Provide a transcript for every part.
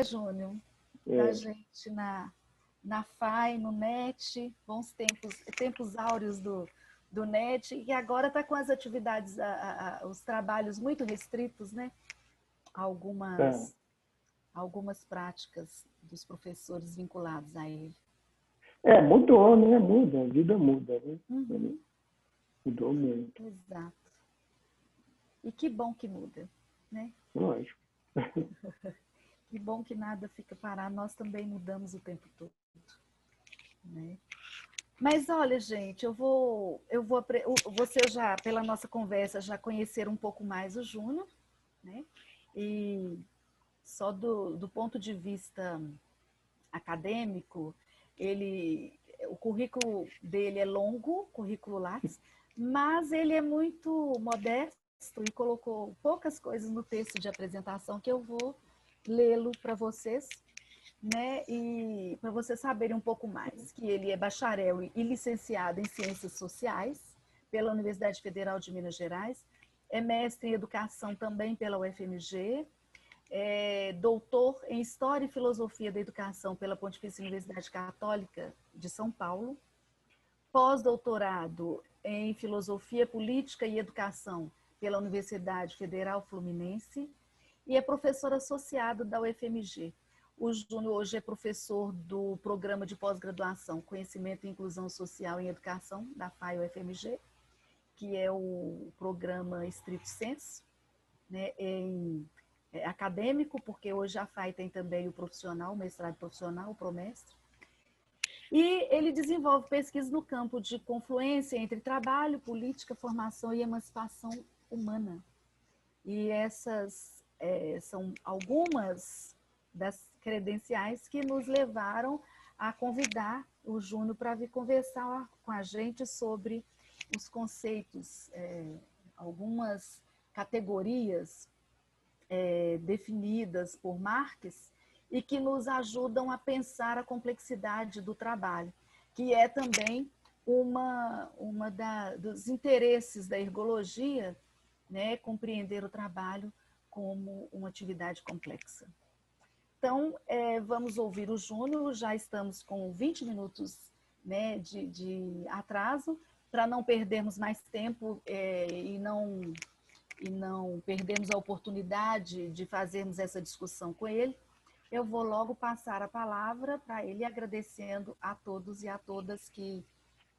Júnior, da gente na FAI, no NET, bons tempos áureos do NET, e agora está com as atividades, os trabalhos muito restritos, né? Algumas práticas dos professores vinculados a ele. Mudou, né? Muda, a vida muda, né? Uhum. Mudou muito. Exato. E que bom que muda, né? Lógico. Que bom que nada fica parado, nós também mudamos o tempo todo, né? Mas olha, gente, você já, pela nossa conversa, já conhecer um pouco mais o Júnior, né? E só do ponto de vista acadêmico, o currículo dele é longo, currículo Lattes, mas ele é muito modesto e colocou poucas coisas no texto de apresentação que eu vou lê-lo para vocês, né? E para vocês saberem um pouco mais, que ele é bacharel e licenciado em Ciências Sociais pela Universidade Federal de Minas Gerais, é mestre em Educação também pela UFMG, é doutor em História e Filosofia da Educação pela Pontifícia Universidade Católica de São Paulo, pós-doutorado em Filosofia Política e Educação pela Universidade Federal Fluminense e é professor associado da UFMG. O Júnior hoje é professor do Programa de Pós-Graduação Conhecimento e Inclusão Social em Educação, da FAI-UFMG, que é o programa estrito sensu, né, acadêmico, porque hoje a FAI tem também o profissional, o mestrado profissional, o promestre. E ele desenvolve pesquisa no campo de confluência entre trabalho, política, formação e emancipação humana. E essas são algumas das credenciais que nos levaram a convidar o Júnior para vir conversar com a gente sobre os conceitos, algumas categorias definidas por Marx e que nos ajudam a pensar a complexidade do trabalho, que é também dos interesses da ergologia, né, compreender o trabalho como uma atividade complexa. Então, vamos ouvir o Júnior, já estamos com 20 minutos, né, de atraso, para não perdermos mais tempo e não perdermos a oportunidade de fazermos essa discussão com ele. Eu vou logo passar a palavra para ele, agradecendo a todos e a todas que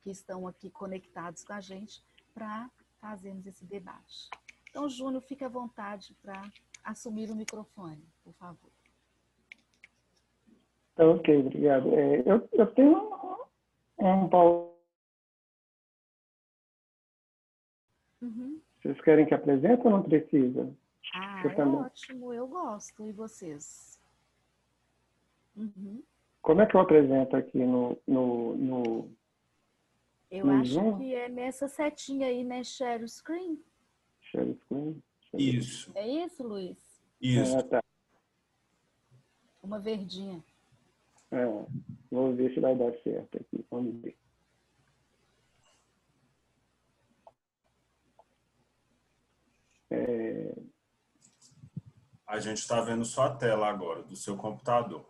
estão aqui conectados com a gente para fazermos esse debate. Então, Júnior, fique à vontade para assumir o microfone, por favor. Ok, obrigado. Eu tenho um Paulo. Uhum. Vocês querem que apresente ou não precisa? Ótimo, eu gosto. E vocês? Uhum. Como é que eu apresento aqui Eu acho Zoom? que é nessa setinha aí, né? Share screen. Share screen? Isso. É isso, Luiz? Isso. Tá. Uma verdinha. Vou ver se vai dar certo aqui. Vamos ver. A gente está vendo só a tela agora, do seu computador.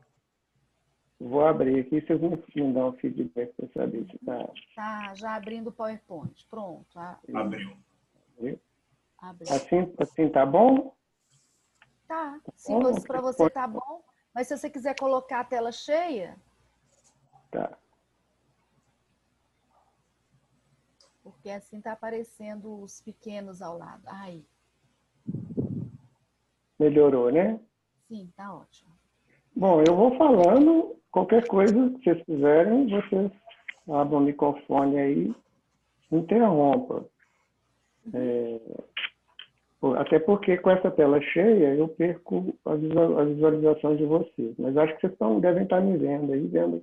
Vou abrir aqui, vocês me dão um feedback para saber se está... Tá, já abrindo o PowerPoint. Pronto. Abriu. Abriu. Assim tá bom? Tá. Se para você tá bom, mas se você quiser colocar a tela cheia... Tá. Porque assim tá aparecendo os pequenos ao lado. Aí. Melhorou, né? Sim, tá ótimo. Bom, eu vou falando, qualquer coisa que vocês quiserem, vocês abram o microfone aí, interrompa. Até porque com essa tela cheia eu perco a visualização de vocês. Mas acho que vocês devem estar me vendo aí, vendo.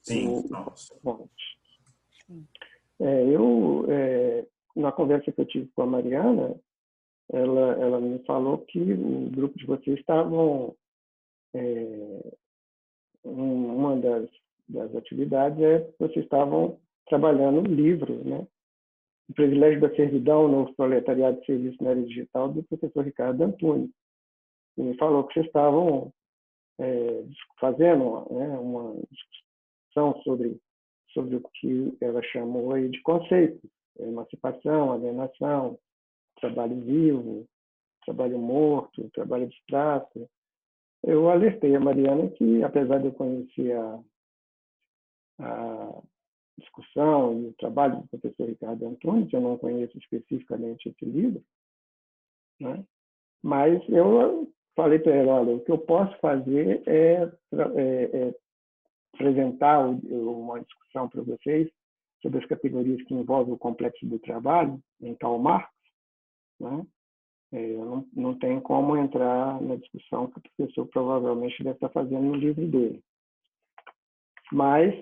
Sim, na conversa que eu tive com a Mariana, ela me falou que o grupo de vocês estavam... uma das atividades vocês estavam trabalhando um livro, né? O Privilégio da Servidão, no Proletariado de Serviço na Era Digital, do professor Ricardo Antunes. Ele falou que vocês estavam fazendo, né, uma discussão sobre o que ela chamou aí de conceitos: emancipação, alienação, trabalho vivo, trabalho morto, trabalho abstrato. Eu alertei a Mariana que, apesar de eu conhecer a discussão e o trabalho do professor Ricardo Antunes, eu não conheço especificamente esse livro, né? Mas eu falei para ela: olha, o que eu posso fazer é apresentar uma discussão para vocês sobre as categorias que envolvem o complexo do trabalho, em Karl Marx, né? Eu não tenho como entrar na discussão que o professor provavelmente deve estar fazendo no livro dele. Mas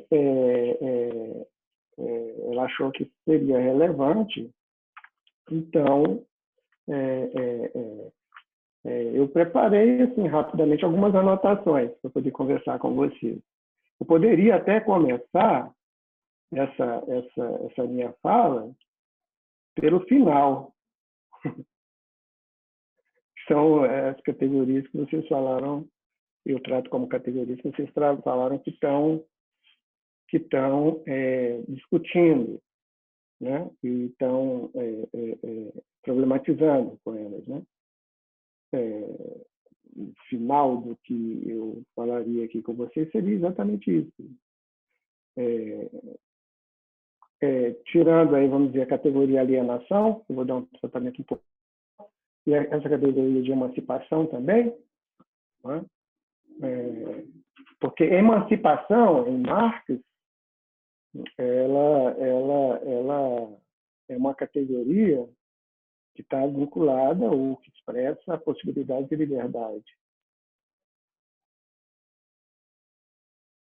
ela achou que seria relevante, então eu preparei assim, rapidamente algumas anotações para poder conversar com vocês. Eu poderia até começar essa minha fala pelo final. São as categorias que vocês falaram, eu trato como categorias que vocês falaram que estão discutindo, né? E estão problematizando com elas, né? O final do que eu falaria aqui com vocês seria exatamente isso. Tirando aí, vamos dizer, a categoria alienação, eu vou dar um tratamento um pouco, e essa categoria de emancipação também, né? Porque emancipação, em Marx, ela é uma categoria que está vinculada ou que expressa a possibilidade de liberdade.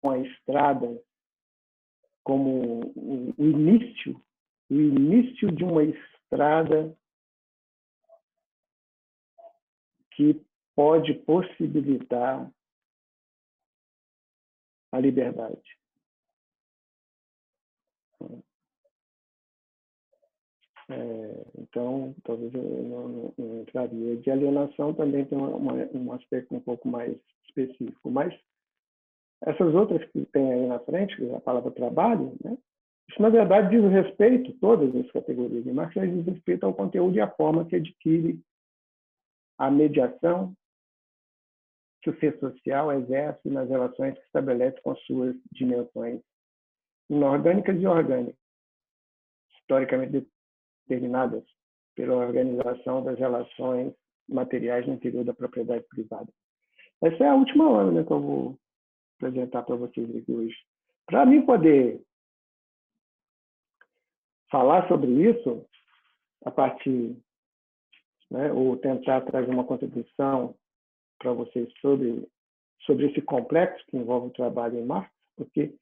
Uma estrada como o início de uma estrada que pode possibilitar a liberdade. Então, talvez eu não entraria. De alienação também tem um aspecto um pouco mais específico, mas essas outras que tem aí na frente, a palavra trabalho, né? Isso, na verdade, diz respeito, todas as categorias de Marx, diz respeito ao conteúdo e à forma que adquire a mediação que o ser social exerce nas relações que estabelece com suas dimensões inorgânicas e orgânicas, historicamente determinadas pela organização das relações materiais no interior da propriedade privada. Essa é a última lâmina que eu vou apresentar para vocês aqui hoje. Para mim poder falar sobre isso, a partir, né, ou tentar trazer uma contribuição para vocês sobre esse complexo que envolve o trabalho em Marx, porque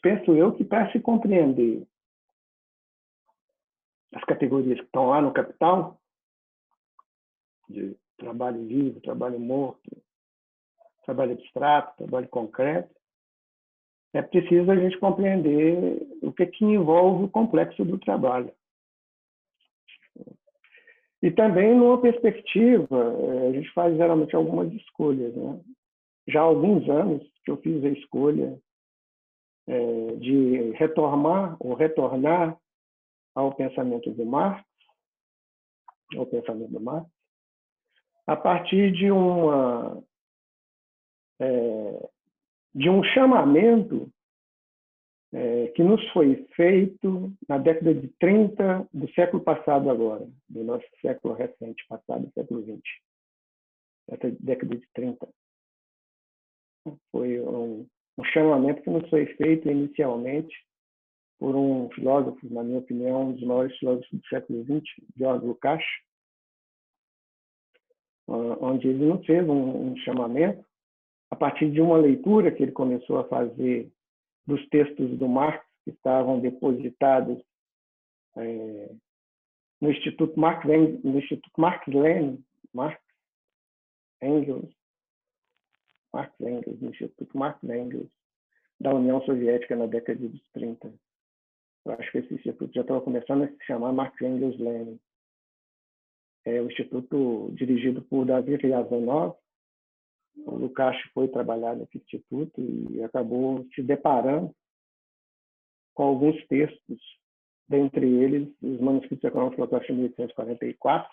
penso eu que para se compreender as categorias que estão lá no Capital, de trabalho vivo, trabalho morto, trabalho abstrato, trabalho concreto, é preciso a gente compreender o que envolve o complexo do trabalho. E também, numa perspectiva, a gente faz geralmente algumas escolhas, né? Já há alguns anos que eu fiz a escolha de retornar ao pensamento do Marx, a partir de um chamamento que nos foi feito na década de 30 do século passado agora, do nosso século recente passado, século XX. Essa década de 30. Foi um chamamento que nos foi feito inicialmente por um filósofo, na minha opinião, um dos maiores filósofos do século XX, George Lukács, onde ele nos fez um chamamento a partir de uma leitura que ele começou a fazer dos textos do Marx que estavam depositados no Instituto Marx Engels, no Instituto Marx Engels, da União Soviética na década de 30. Eu acho que esse instituto já estava começando a se chamar Marx Engels Lenin. É o instituto dirigido por David Riazanov, o Lukács foi trabalhar nesse instituto e acabou se deparando com alguns textos, dentre eles os manuscritos econômicos filosóficos de 1844,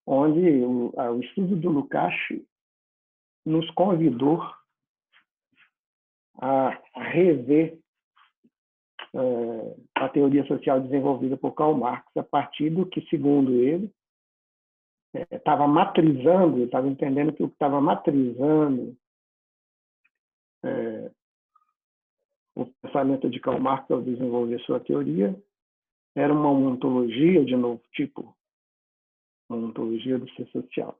onde o estudo do Lukács nos convidou a rever a teoria social desenvolvida por Karl Marx, a partir do que, segundo ele, estava matrizando, ele estava entendendo que o que estava matrizando o pensamento de Karl Marx ao desenvolver sua teoria era uma ontologia de novo tipo, uma ontologia do ser social.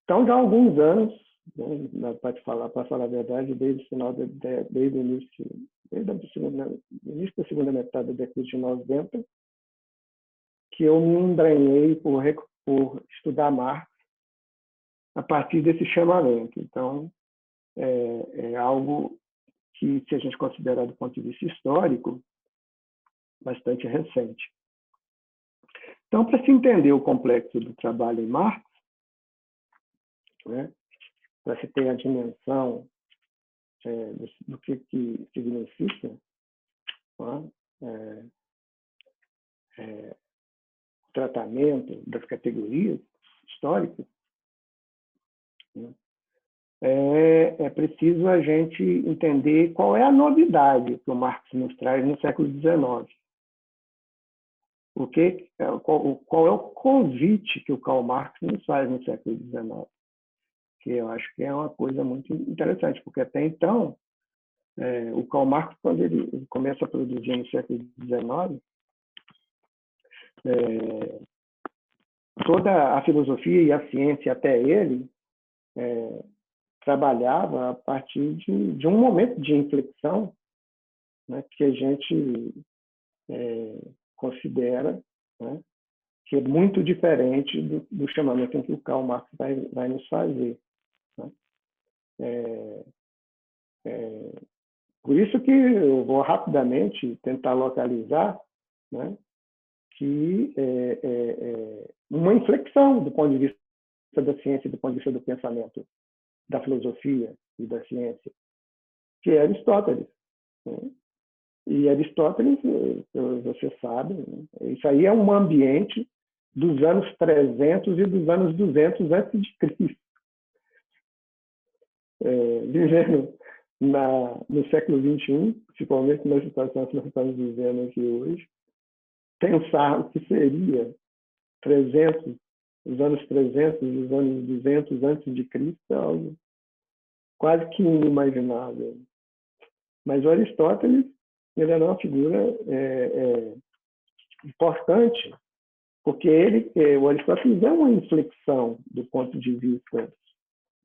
Então, já há alguns anos, né, para falar a verdade, desde o final, desde o início da segunda metade da década de 90, que eu me embrenhei por estudar Marx a partir desse chamamento. Então, é algo que, se a gente considerar do ponto de vista histórico, bastante recente. Então, para se entender o complexo do trabalho em Marx, né, para se ter a dimensão do que significa, né, o tratamento das categorias históricas, né, é preciso a gente entender qual é a novidade que o Marx nos traz no século XIX. Qual é o convite que o Karl Marx nos faz no século XIX? Que eu acho que é uma coisa muito interessante, porque até então, o Karl Marx, quando ele começa a produzir no século XIX, toda a filosofia e a ciência até ele trabalhava a partir de um momento de inflexão, né, que a gente considera, né, que é muito diferente do chamamento que o Karl Marx vai nos fazer. Né? Por isso que eu vou rapidamente tentar localizar, né, que uma inflexão do ponto de vista da ciência, do ponto de vista do pensamento, da filosofia e da ciência, que é Aristóteles. Né? E Aristóteles, você sabe, né? Isso aí é um ambiente dos anos 300 e dos anos 200 antes de Cristo. Vivendo no século XXI, principalmente na situação que nós estamos vivendo aqui hoje, pensar o que seria os anos 300 e os anos 200 antes de Cristo é algo quase que inimaginável. Mas o Aristóteles, ele era uma figura importante, porque o Aristóteles é uma inflexão do ponto de vista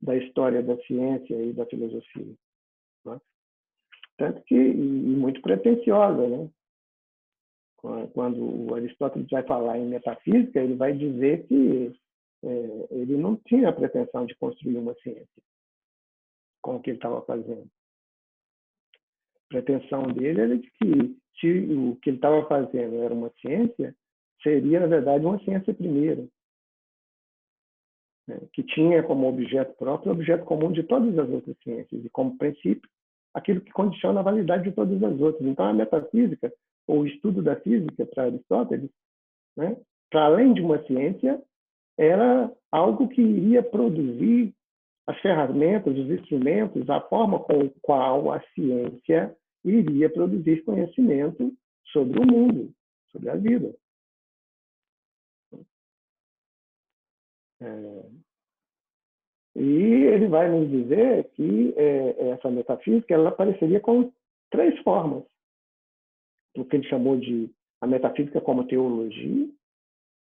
da história da ciência e da filosofia. Né? Tanto que, e muito pretensiosa, né? Quando o Aristóteles vai falar em metafísica, ele vai dizer que ele não tinha a pretensão de construir uma ciência com o que ele estava fazendo. A pretensão dele era de que, se o que ele estava fazendo era uma ciência, seria, na verdade, uma ciência primeira, né, que tinha como objeto próprio o objeto comum de todas as outras ciências, e como princípio, aquilo que condiciona a validade de todas as outras. Então, a metafísica, ou o estudo da física para Aristóteles, né, para além de uma ciência, era algo que iria produzir as ferramentas, os instrumentos, a forma com a qual a ciência iria produzir conhecimento sobre o mundo, sobre a vida. E ele vai nos dizer que essa metafísica ela apareceria com 3 formas. O que ele chamou de a metafísica como teologia,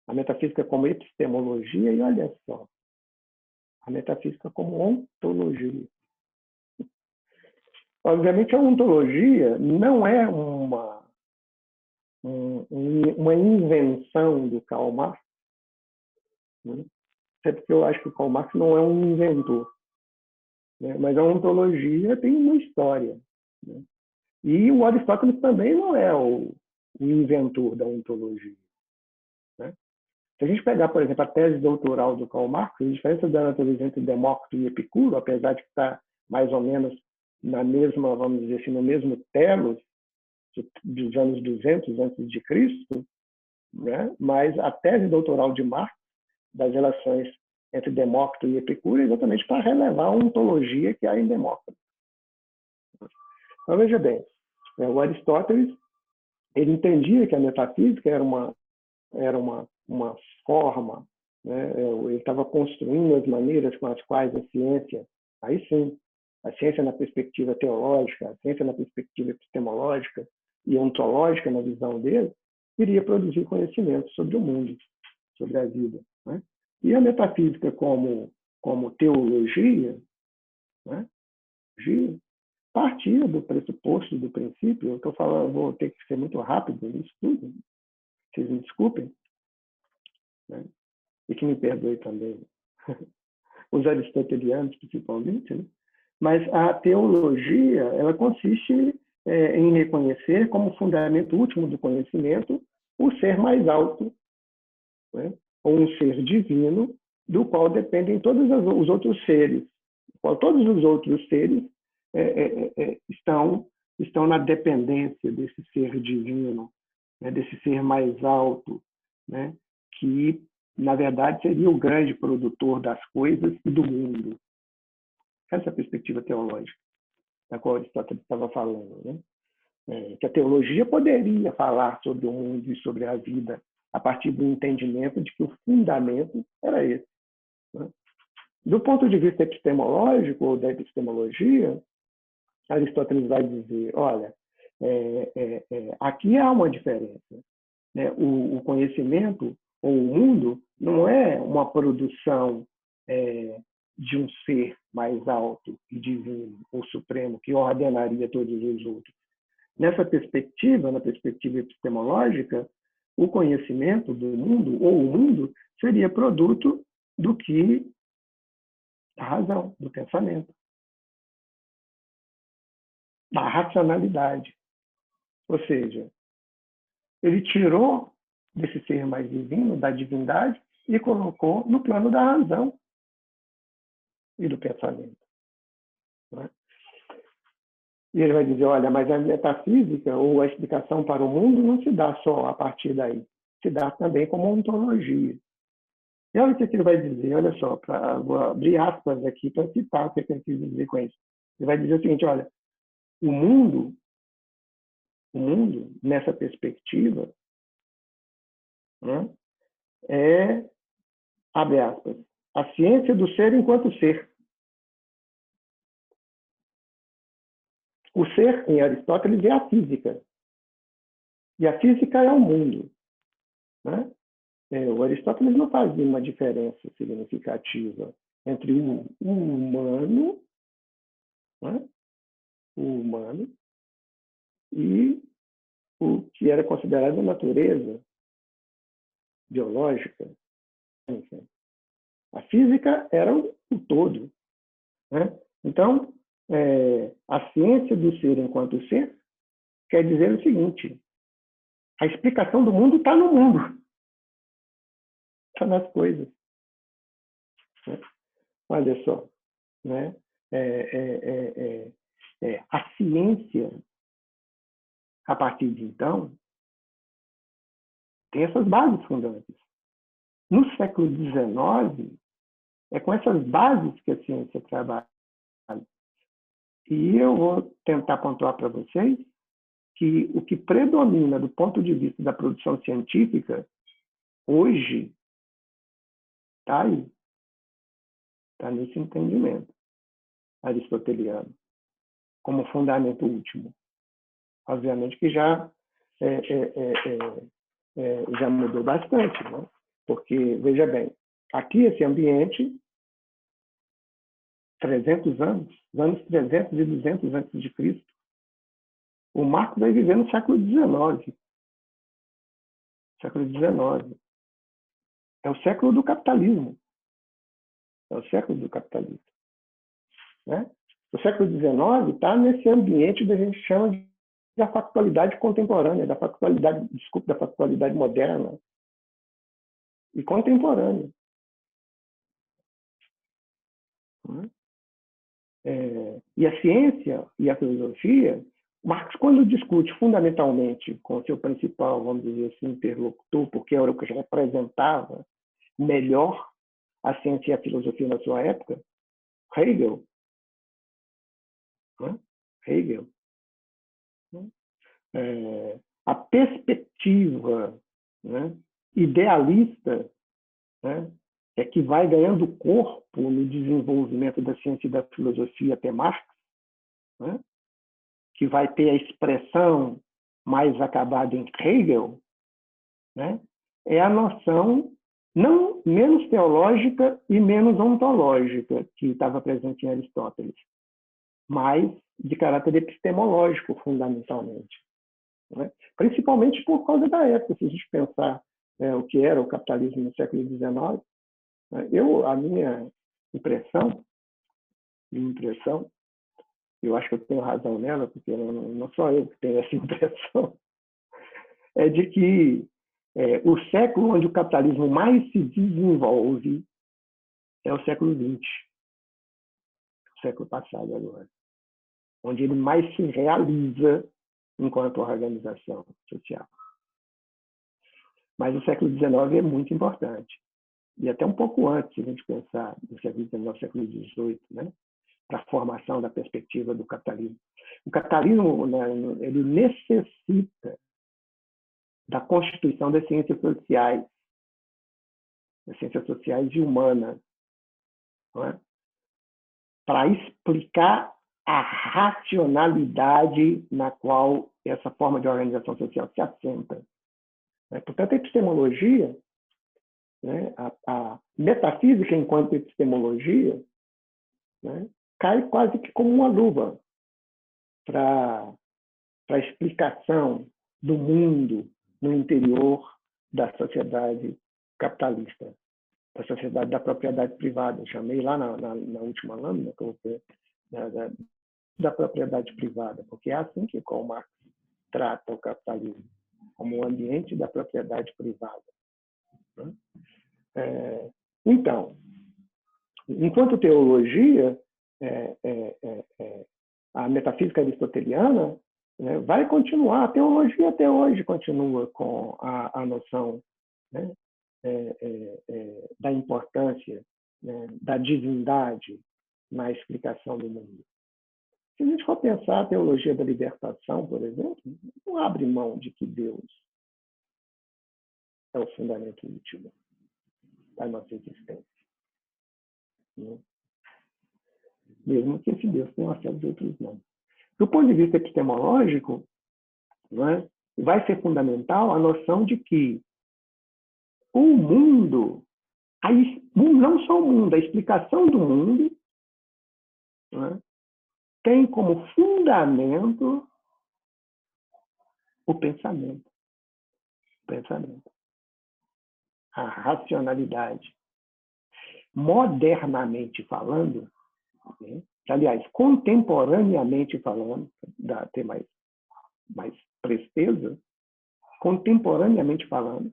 a metafísica como epistemologia e, olha só, a metafísica como ontologia. Obviamente, a ontologia não é uma invenção do Karl Marx, né? Até porque eu acho que o Karl Marx não é um inventor, né? Mas a ontologia tem uma história, né? E o Aristóteles também não é o inventor da ontologia, né? Se a gente pegar, por exemplo, a tese doutoral do Karl Marx, a diferença da natureza entre Demócrito e Epicuro, apesar de estar mais ou menos na mesma, vamos dizer assim, no mesmo telos dos anos 200 antes de Cristo, né? Mas a tese doutoral de Marx das relações entre Demócrito e Epicuro é exatamente para relevar a ontologia que há em Demócrito. Então, veja bem, o Aristóteles ele entendia que a metafísica era uma forma, né? Ele estava construindo as maneiras com as quais a ciência, aí sim, a ciência na perspectiva teológica, a ciência na perspectiva epistemológica e ontológica, na visão dele, iria produzir conhecimento sobre o mundo, sobre a vida, né? E a metafísica como teologia, né? Partia do pressuposto, do princípio. Eu estou falando, vou ter que ser muito rápido nisso tudo, vocês me desculpem, né? E que me perdoe também os aristotelianos, principalmente, né? Mas a teologia, ela consiste em reconhecer como fundamento último do conhecimento o ser mais alto, né? Ou um ser divino, do qual dependem todos os outros seres. Todos os outros seres estão na dependência desse ser divino, né? Desse ser mais alto, né? Que, na verdade, seria o grande produtor das coisas e do mundo. Essa é a perspectiva teológica da qual Aristóteles estava falando, né? Que a teologia poderia falar sobre o mundo e sobre a vida a partir do entendimento de que o fundamento era esse, né? Do ponto de vista epistemológico ou da epistemologia, Aristóteles vai dizer, olha, aqui há uma diferença, né? O conhecimento ou o mundo não é uma produção de um ser mais alto e divino ou supremo que ordenaria todos os outros. Nessa perspectiva, na perspectiva epistemológica, o conhecimento do mundo ou o mundo seria produto do que a razão, do pensamento, da racionalidade. Ou seja, ele tirou desse ser mais divino, da divindade, e colocou no plano da razão e do pensamento, né? E ele vai dizer, olha, mas a metafísica ou a explicação para o mundo não se dá só a partir daí, se dá também como ontologia. E olha o que ele vai dizer, olha só, vou abrir aspas aqui para citar o que ele quis dizer com isso. Ele vai dizer o seguinte, olha, o mundo, nessa perspectiva, né, abre aspas, a ciência do ser enquanto ser. O ser, em Aristóteles, é a física. E a física é o mundo, né? O Aristóteles não fazia uma diferença significativa entre o humano, né? O humano e o que era considerado a natureza biológica. Enfim. A física era o todo, né? Então, a ciência do ser enquanto ser quer dizer o seguinte, a explicação do mundo está no mundo, está nas coisas, né? Olha só, né? A ciência, a partir de então, tem essas bases fundantes. No século XIX, é com essas bases que a ciência trabalha. E eu vou tentar pontuar para vocês que o que predomina do ponto de vista da produção científica hoje está aí, está nesse entendimento aristoteliano, como fundamento último. Obviamente que já mudou bastante, né? Porque, veja bem, aqui esse ambiente, 300 anos, os anos 300 e 200 antes de Cristo, o Marco vai viver no século XIX. Século XIX. É o século do capitalismo. É o século do capitalismo, né? O século XIX está nesse ambiente que a gente chama da factualidade contemporânea, da factualidade moderna. e contemporânea. E a ciência e a filosofia, Marx, quando discute fundamentalmente com seu principal, vamos dizer assim, interlocutor, porque era o que representava melhor a ciência e a filosofia na sua época, Hegel, Hegel, a perspectiva, né, idealista, né, é que vai ganhando corpo no desenvolvimento da ciência e da filosofia até Marx, né, que vai ter a expressão mais acabada em Hegel, né, é a noção não menos teológica e menos ontológica que estava presente em Aristóteles, mas de caráter epistemológico, fundamentalmente. Né? Principalmente por causa da época, se a gente pensar o que era o capitalismo no século XIX, né? A minha impressão, eu acho que eu tenho razão nela, porque não só eu que tenho essa impressão, é de que o século onde o capitalismo mais se desenvolve é o século XX, o século passado agora, onde ele mais se realiza enquanto organização social. Mas o século XIX é muito importante. E até um pouco antes, se a gente pensar no século XIX, século XVIII, né? Para a formação da perspectiva do capitalismo. O capitalismo, né, ele necessita da constituição das ciências sociais e humanas, né? Para explicar a racionalidade na qual essa forma de organização social se assenta. Portanto, a epistemologia, né, a metafísica enquanto epistemologia, né, cai quase que como uma luva para a explicação do mundo no interior da sociedade capitalista, da sociedade da propriedade privada. Eu chamei lá na última lâmina que eu vou da propriedade privada, porque é assim que Karl Marx trata o capitalismo, como um ambiente da propriedade privada. Então, enquanto teologia, a metafísica aristoteliana, né, vai continuar, a teologia até hoje continua com a noção, né, da importância, né, da divindade na explicação do mundo. Se a gente for pensar a teologia da libertação, por exemplo, não abre mão de que Deus é o fundamento último da nossa existência. Né? Mesmo que esse Deus tenha uma série de outros nomes. Do ponto de vista epistemológico, né, vai ser fundamental a noção de que o mundo, não só o mundo, a explicação do mundo, né, tem como fundamento o pensamento. A racionalidade. Modernamente falando, né, aliás, contemporaneamente falando, para ter mais presteza, contemporaneamente falando,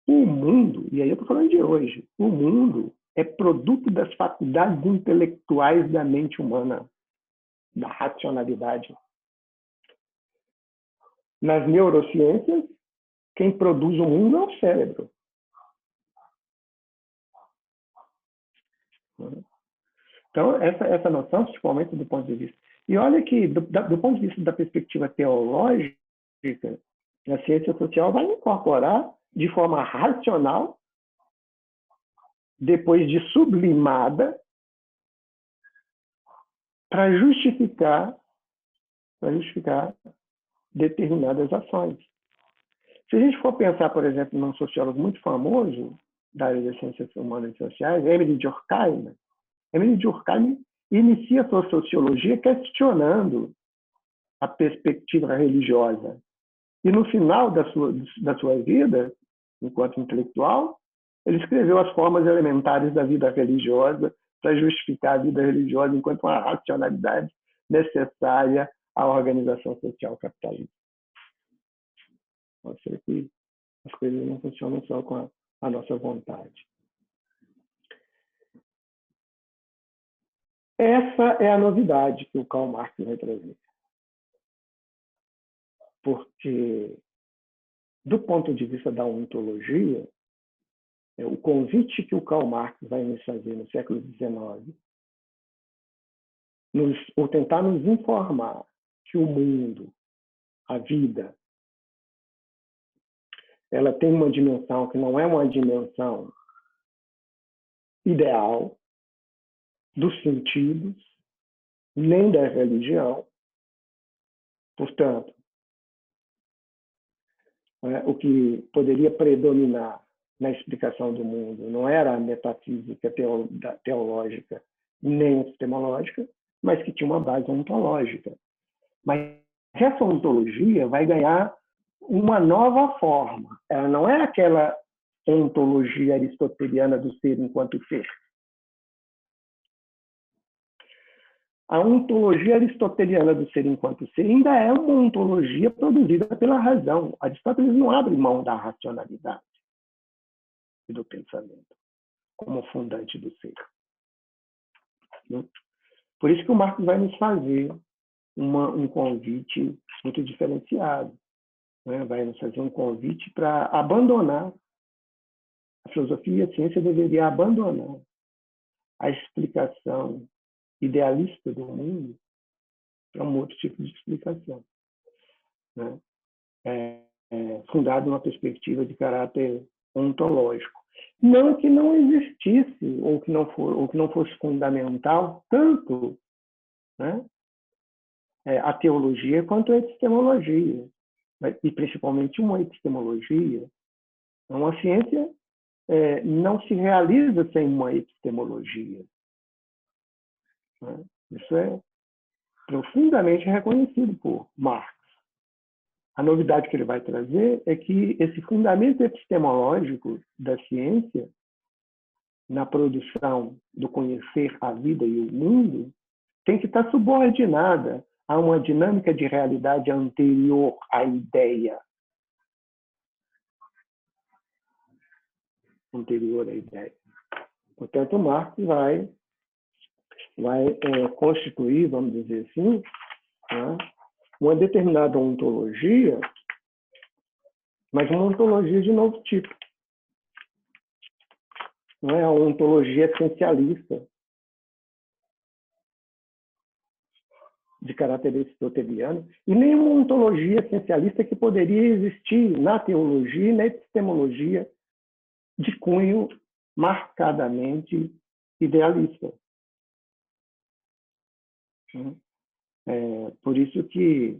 o mundo, e aí eu estou falando de hoje, o mundo é produto das faculdades intelectuais da mente humana, da racionalidade. Nas neurociências, quem produz o mundo é o cérebro. Então, essa noção, principalmente do ponto de vista... E olha que, do ponto de vista da perspectiva teológica, a ciência social vai incorporar de forma racional, depois de sublimada, para justificar determinadas ações. Se a gente for pensar, por exemplo, num sociólogo muito famoso da área das ciências humanas e sociais, Émile Durkheim. Émile Durkheim inicia a sua sociologia questionando a perspectiva religiosa. E no final da sua vida, enquanto intelectual, ele escreveu as formas elementares da vida religiosa para justificar a vida religiosa enquanto uma racionalidade necessária à organização social capitalista. Pode ser que as coisas não funcionam só com a nossa vontade. Essa é a novidade que o Karl Marx vai trazer. Porque, do ponto de vista da ontologia, o convite que o Karl Marx vai nos fazer no século XIX, ou tentar nos informar que o mundo, a vida, ela tem uma dimensão que não é uma dimensão ideal dos sentidos, nem da religião. Portanto, o que poderia predominar na explicação do mundo não era a metafísica teológica nem epistemológica, mas que tinha uma base ontológica. Mas essa ontologia vai ganhar uma nova forma. Ela não é aquela ontologia aristoteliana do ser enquanto ser. A ontologia aristoteliana do ser enquanto ser ainda é uma ontologia produzida pela razão. Aristóteles não abre mão da racionalidade e do pensamento como fundante do ser. Por isso que o Marx vai nos fazer um convite muito diferenciado. Vai nos fazer um convite para abandonar a filosofia e a ciência deveria abandonar a explicação idealista do mundo para um outro tipo de explicação, fundado numa perspectiva de caráter ontológico. Não que não existisse ou que não fosse fundamental tanto a teologia quanto a epistemologia, e principalmente uma epistemologia. Uma ciência não se realiza sem uma epistemologia. Isso é profundamente reconhecido por Marx. A novidade que ele vai trazer é que esse fundamento epistemológico da ciência, na produção do conhecer a vida e o mundo, tem que estar subordinada a uma dinâmica de realidade anterior à ideia. Anterior à ideia. Portanto, Marx vai constituir, vamos dizer assim, uma determinada ontologia, mas uma ontologia de novo tipo. Não é a ontologia essencialista, de caráter aristoteliano, e nem uma ontologia essencialista que poderia existir na teologia e na epistemologia de cunho marcadamente idealista. Por isso que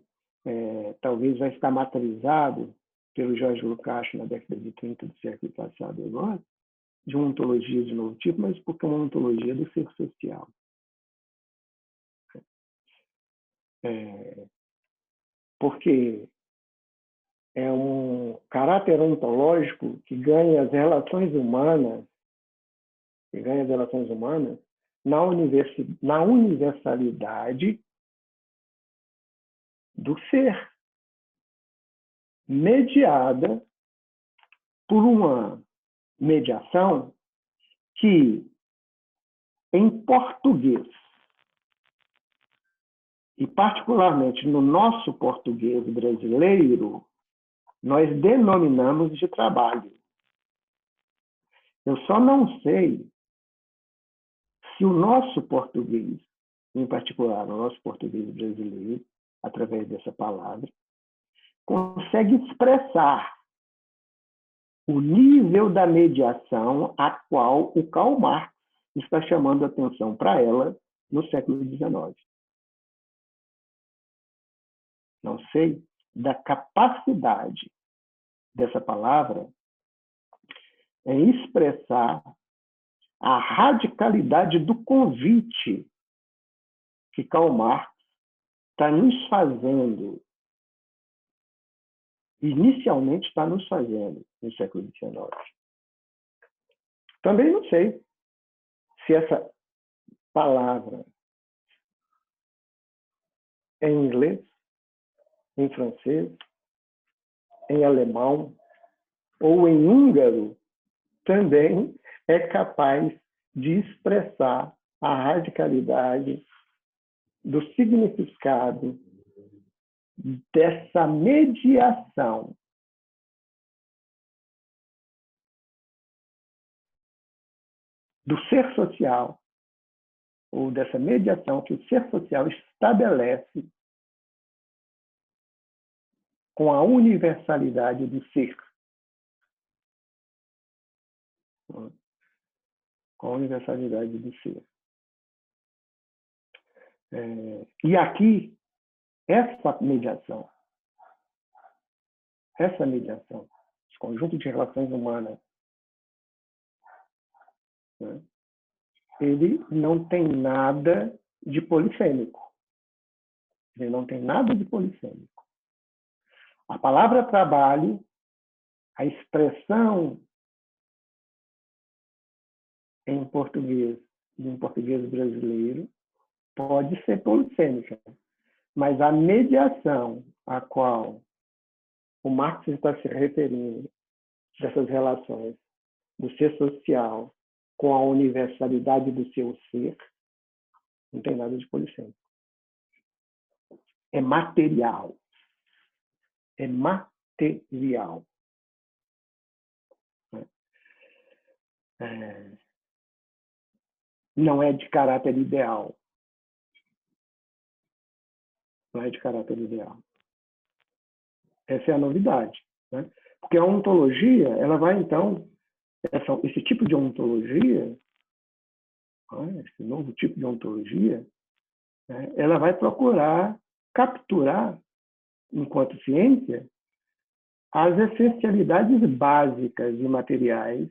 talvez vai estar materializado pelo Jorge Lukács na década de 30 do século passado agora, de uma ontologia de novo tipo, mas porque é uma ontologia do ser social. Porque é um caráter ontológico que ganha as relações humanas, na universalidade do ser, mediada por uma mediação que, em português, e particularmente no nosso português brasileiro, nós denominamos de trabalho. Eu só não sei se o nosso português, em particular o nosso português brasileiro, através dessa palavra, consegue expressar o nível da mediação a qual o Karl Marx está chamando a atenção para ela no século XIX. Não sei da capacidade dessa palavra em expressar a radicalidade do convite que Karl Marx está nos fazendo, inicialmente está nos fazendo no século XIX. Também não sei se essa palavra é em inglês, em francês, em alemão ou em húngaro também é capaz de expressar a radicalidade do significado dessa mediação do ser social, ou dessa mediação que o ser social estabelece com a universalidade do ser. Com a universalidade do ser. E aqui, essa mediação, esse conjunto de relações humanas, né, ele não tem nada de polissêmico. Ele não tem nada de polissêmico. A palavra trabalho, a expressão em português brasileiro, pode ser polissêmica, mas a mediação a qual o Marx está se referindo, dessas relações do ser social com a universalidade do seu ser, não tem nada de polissêmico. É material. É material. Não é de caráter ideal. Não é de caráter ideal. Essa é a novidade, né? Porque a ontologia, ela vai, então, esse tipo de ontologia, esse novo tipo de ontologia, né, ela vai procurar capturar, enquanto ciência, as essencialidades básicas e materiais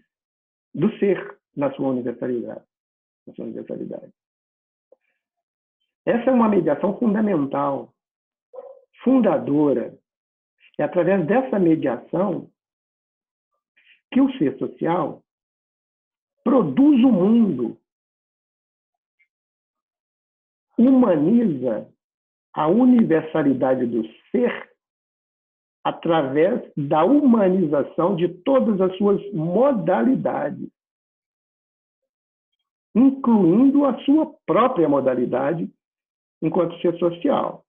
do ser na sua universalidade. Essa é uma mediação fundamental, fundadora. É através dessa mediação que o ser social produz o mundo, humaniza a universalidade do ser através da humanização de todas as suas modalidades, incluindo a sua própria modalidade enquanto ser social.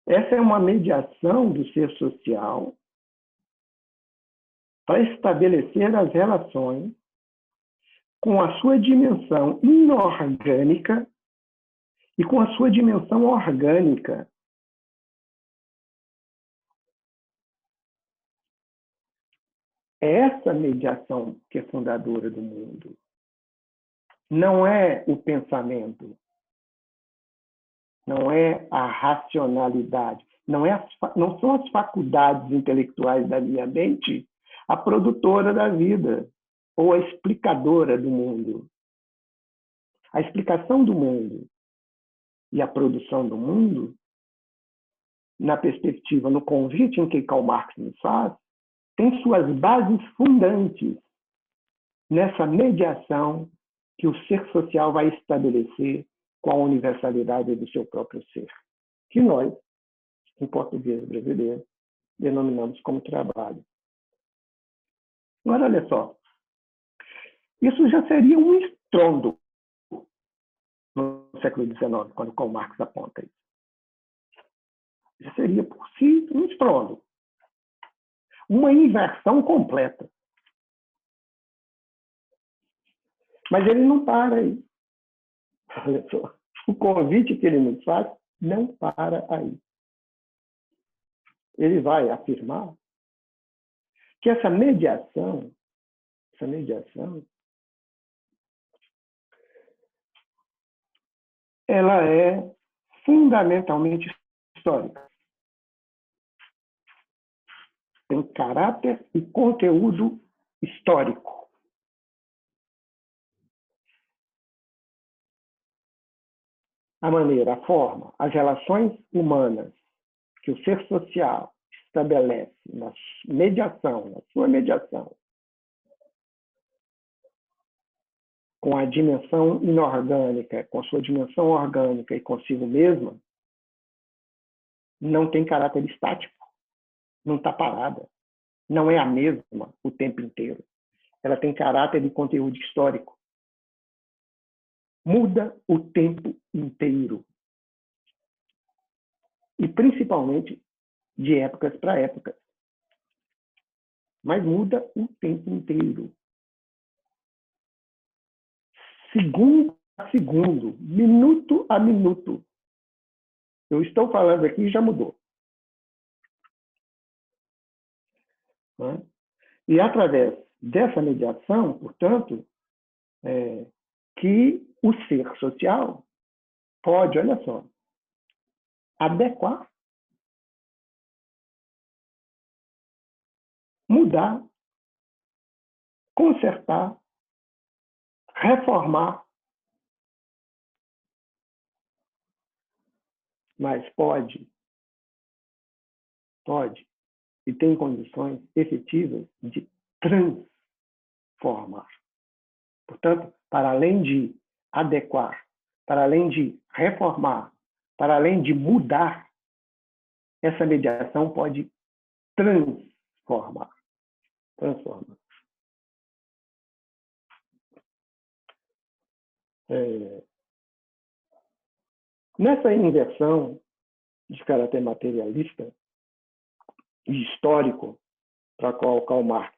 Essa é uma mediação do ser social para estabelecer as relações com a sua dimensão inorgânica e com a sua dimensão orgânica. É essa mediação que é fundadora do mundo. Não é o pensamento, não é a racionalidade, não são as faculdades intelectuais da minha mente a produtora da vida ou a explicadora do mundo. A explicação do mundo e a produção do mundo, na perspectiva, no convite em que Karl Marx nos faz, tem suas bases fundantes nessa mediação que o ser social vai estabelecer com a universalidade do seu próprio ser, que nós, em português brasileiro, denominamos como trabalho. Agora, olha só, isso já seria um estrondo no século XIX, quando Karl Marx aponta isso. Já seria, por si, um estrondo. Uma inversão completa. Mas ele não para aí. Olha só, o convite que ele nos faz não para aí. Ele vai afirmar que essa mediação, ela é fundamentalmente histórica. Tem caráter e conteúdo histórico. A maneira, a forma, as relações humanas que o ser social estabelece na sua mediação, com a dimensão inorgânica, com a sua dimensão orgânica e consigo mesma, não tem caráter estático, não está parada, não é a mesma o tempo inteiro. Ela tem caráter de conteúdo histórico. Muda o tempo inteiro. E principalmente de épocas para épocas. Mas muda o tempo inteiro. Segundo a segundo, minuto a minuto. Eu estou falando aqui e já mudou. E através dessa mediação, portanto, que o ser social pode, olha só, adequar, mudar, consertar, reformar, mas pode e tem condições efetivas de transformar. Portanto, para além de adequar, para além de reformar, para além de mudar, essa mediação pode transformar. Nessa inversão de caráter materialista e histórico, para a qual Karl Marx,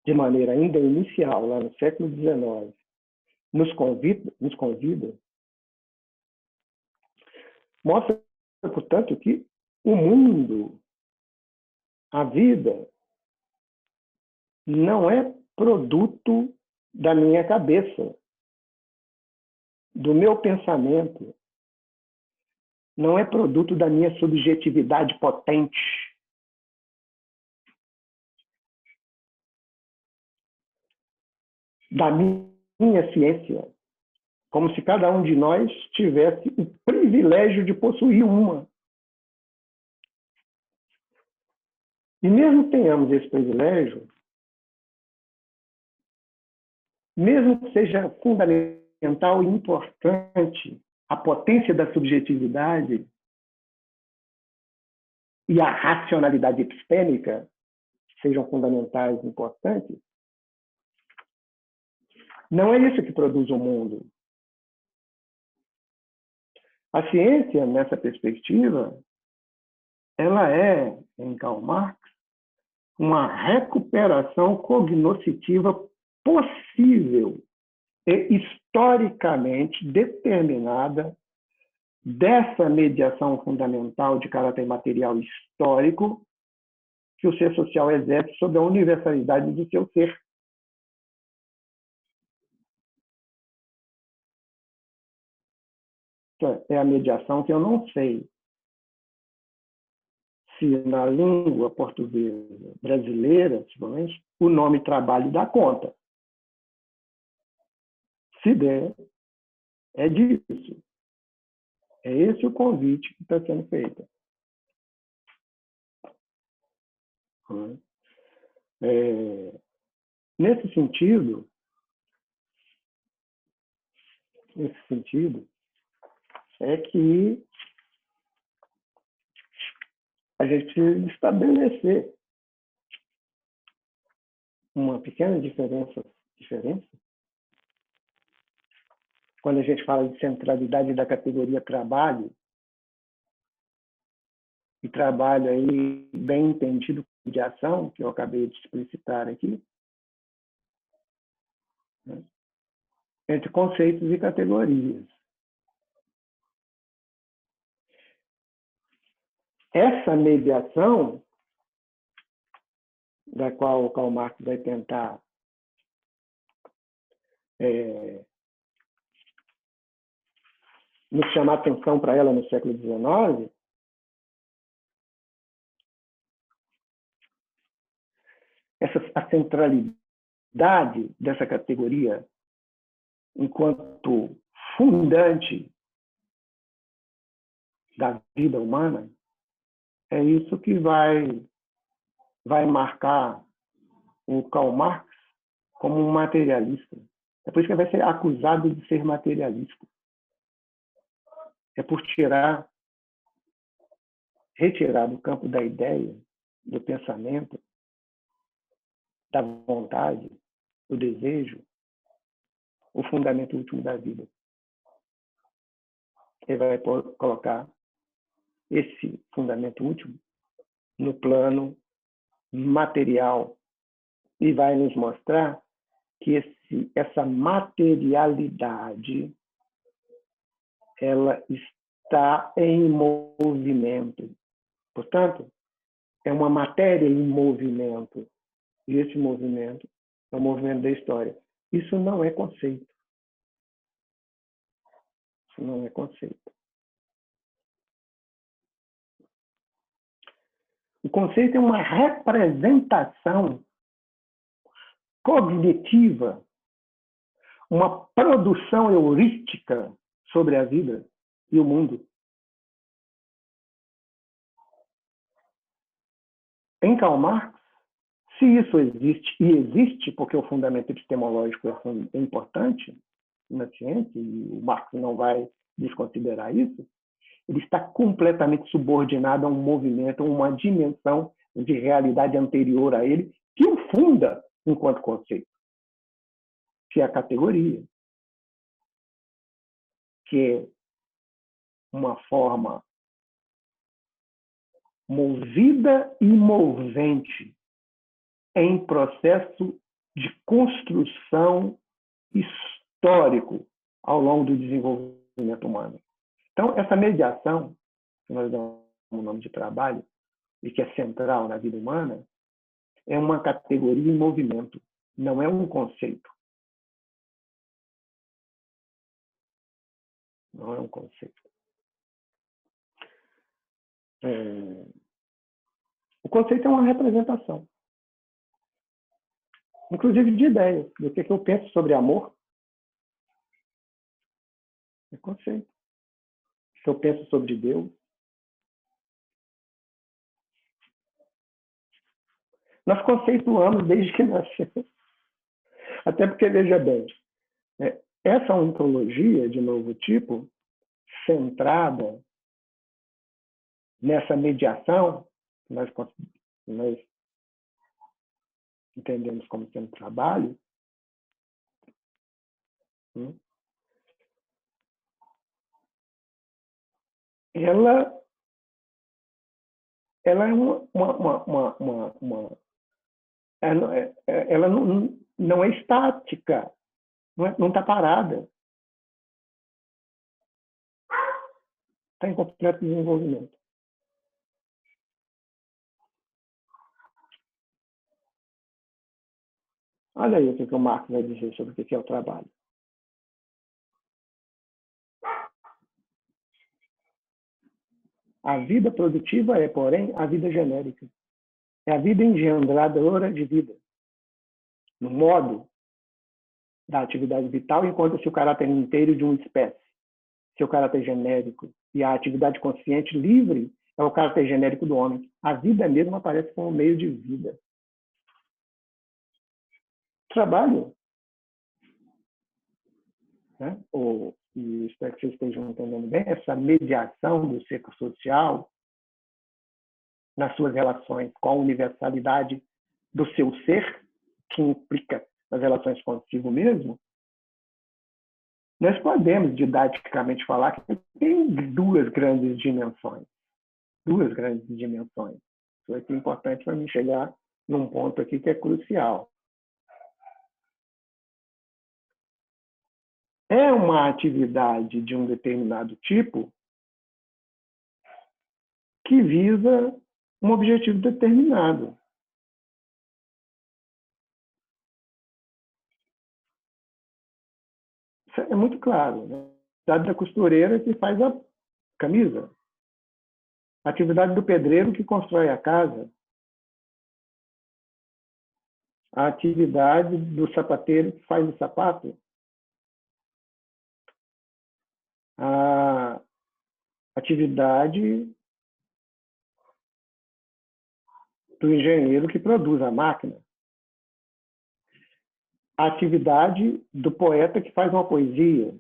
de maneira ainda inicial, lá no século XIX, nos convida, mostra, portanto, que o mundo, a vida, não é produto da minha cabeça, do meu pensamento, não é produto da minha subjetividade potente. Da minha ciência, como se cada um de nós tivesse o privilégio de possuir uma. E mesmo que tenhamos esse privilégio, mesmo que seja fundamental e importante a potência da subjetividade e a racionalidade epistêmica sejam fundamentais e importantes, não é isso que produz o mundo. A ciência, nessa perspectiva, ela é, em Karl Marx, uma recuperação cognoscitiva possível e historicamente determinada dessa mediação fundamental de caráter material histórico que o ser social exerce sobre a universalidade do seu ser. É a mediação que eu não sei se na língua portuguesa brasileira, principalmente, o nome trabalho dá conta. Se der, é disso. É esse o convite que está sendo feito. Nesse sentido, é que a gente precisa estabelecer uma pequena diferença quando a gente fala de centralidade da categoria trabalho, e trabalho aí bem entendido de ação, que eu acabei de explicitar aqui, né, entre conceitos e categorias. Essa mediação, da qual o Karl Marx vai tentar nos chamar atenção para ela no século XIX, a centralidade dessa categoria enquanto fundante da vida humana, é isso que vai marcar o Karl Marx como um materialista. É por isso que ele vai ser acusado de ser materialista. É por retirar do campo da ideia do pensamento, da vontade, do desejo, o fundamento último da vida. Ele vai colocar esse fundamento último no plano material e vai nos mostrar que essa materialidade ela está em movimento. Portanto, é uma matéria em movimento. E esse movimento é o movimento da história. Isso não é conceito. Isso não é conceito. O conceito é uma representação cognitiva, uma produção heurística sobre a vida e o mundo. Em Karl Marx, se isso existe, e existe porque o fundamento epistemológico é importante na ciência, e o Marx não vai desconsiderar isso, ele está completamente subordinado a um movimento, a uma dimensão de realidade anterior a ele, que o funda enquanto conceito, que é a categoria, que é uma forma movida e movente em processo de construção histórico ao longo do desenvolvimento humano. Então, essa mediação, que nós damos o nome de trabalho, e que é central na vida humana, é uma categoria em movimento, não é um conceito. Não é um conceito. O conceito é uma representação, inclusive de ideias, do que eu penso sobre amor. É conceito. O que eu penso sobre Deus. Nós conceituamos desde que nascemos. Até porque, veja bem, essa ontologia de novo tipo, centrada nessa mediação, nós entendemos como sendo trabalho, ela é ela não é estática, não está parada. Está em completo desenvolvimento. Olha aí o que o Marx vai dizer sobre o que é o trabalho. A vida produtiva é, porém, a vida genérica. É a vida engendradora de vida. No modo da atividade vital, encontra-se o caráter inteiro de uma espécie. Seu caráter genérico. E a atividade consciente livre é o caráter genérico do homem. A vida mesmo aparece como meio de vida. Trabalho, né? E espero que vocês estejam entendendo bem, essa mediação do ser social nas suas relações com a universalidade do seu ser, que implica as relações consigo mesmo, nós podemos didaticamente falar que tem duas grandes dimensões. Duas grandes dimensões. Isso aqui é importante para mim chegar num ponto aqui que é crucial. É uma atividade de um determinado tipo que visa um objetivo determinado. Isso é muito claro, né? A atividade da costureira que faz a camisa. A atividade do pedreiro que constrói a casa. A atividade do sapateiro que faz o sapato. A atividade do engenheiro que produz a máquina. A atividade do poeta que faz uma poesia.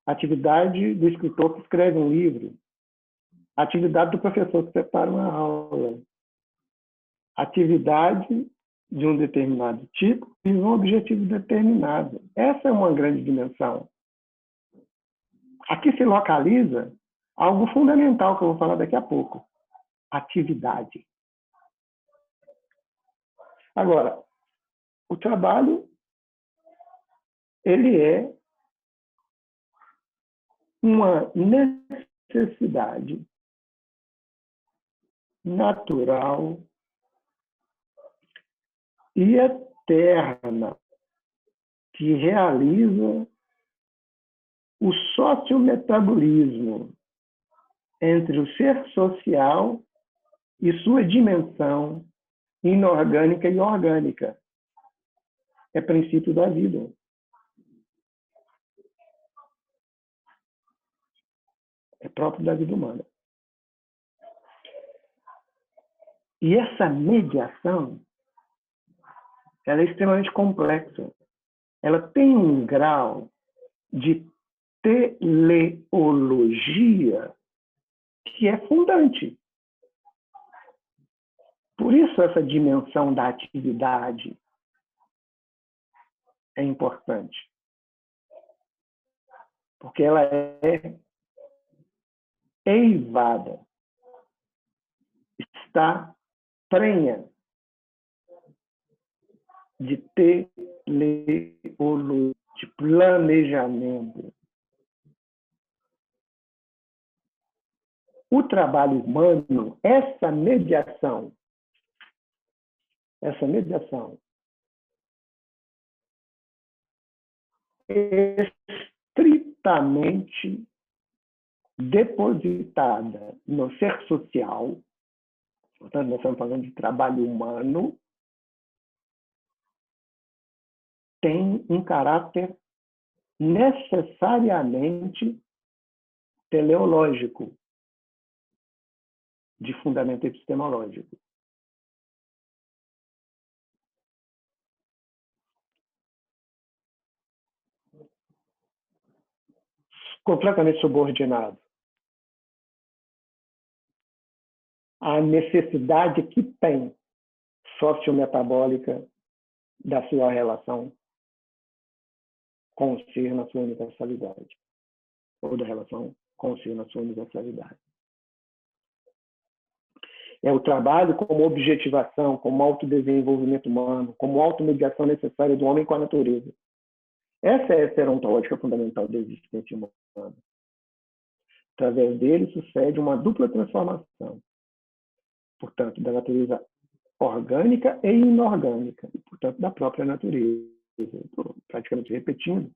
A atividade do escritor que escreve um livro. A atividade do professor que prepara uma aula. atividade de um determinado tipo e um objetivo determinado. Essa é uma grande dimensão. Aqui se localiza algo fundamental que eu vou falar daqui a pouco: atividade. Agora, o trabalho, ele é uma necessidade natural e eterna que realiza o sociometabolismo entre o ser social e sua dimensão inorgânica e orgânica. É princípio da vida. É próprio da vida humana. E essa mediação, ela é extremamente complexa. Ela tem um grau de teleologia que é fundante. Por isso essa dimensão da atividade é importante. Porque ela é eivada, está prenha de teleologia, de planejamento. O trabalho humano, essa mediação é estritamente depositada no ser social, portanto, nós estamos falando de trabalho humano, tem um caráter necessariamente teleológico, de fundamento epistemológico. Completamente subordinado à necessidade que tem sociometabólica da sua relação com o ser na sua universalidade, ou da relação com o ser na sua universalidade. É o trabalho como objetivação, como autodesenvolvimento humano, como automediação necessária do homem com a natureza. Essa é a serontológica fundamental da existência humana. Através dele sucede uma dupla transformação, portanto, da natureza orgânica e inorgânica, e, portanto, da própria natureza. Estou praticamente repetindo,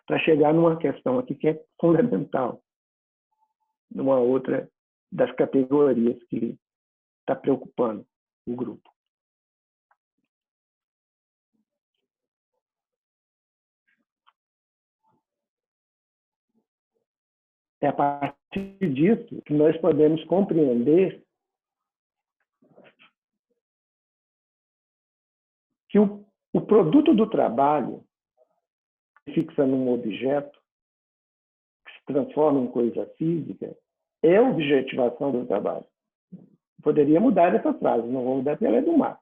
para chegar numa questão aqui que é fundamental, numa outra das categorias que está preocupando o grupo. É a partir disso que nós podemos compreender que o produto do trabalho que fixa num objeto, que se transforma em coisa física, é a objetivação do trabalho. Poderia mudar essa frase, não vou mudar porque ela é do mar.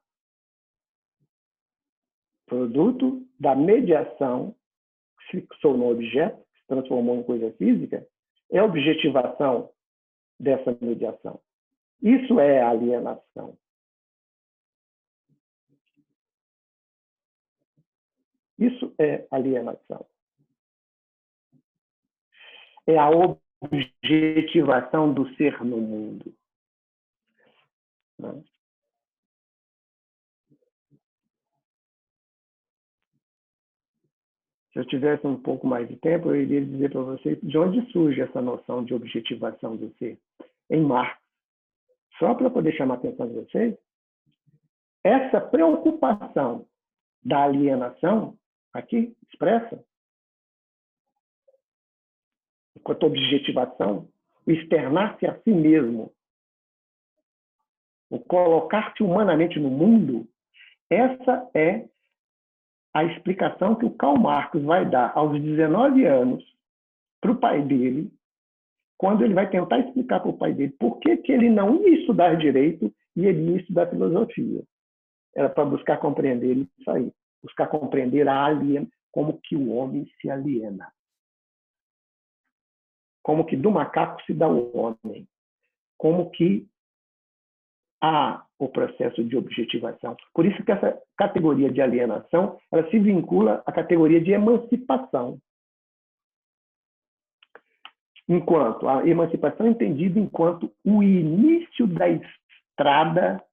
Produto da mediação que se fixou no objeto, que se transformou em coisa física, é a objetivação dessa mediação. Isso é alienação. Isso é alienação. É a objetivação do ser no mundo. Né? Se eu tivesse um pouco mais de tempo, eu iria dizer para vocês de onde surge essa noção de objetivação do ser. Em Marx. Só para poder chamar a atenção de vocês, essa preocupação da alienação, aqui expressa, enquanto objetivação, o externar-se a si mesmo, o colocar-se humanamente no mundo, essa é a explicação que o Karl Marx vai dar aos 19 anos para o pai dele, quando ele vai tentar explicar para o pai dele por que ele não ia estudar direito e ele ia estudar filosofia. era para buscar compreender isso aí, buscar compreender a alienação, como que o homem se aliena, como que do macaco se dá o homem, como que há o processo de objetivação. Por isso que essa categoria de alienação, ela se vincula à categoria de emancipação. Enquanto a emancipação é entendida enquanto o início da estrada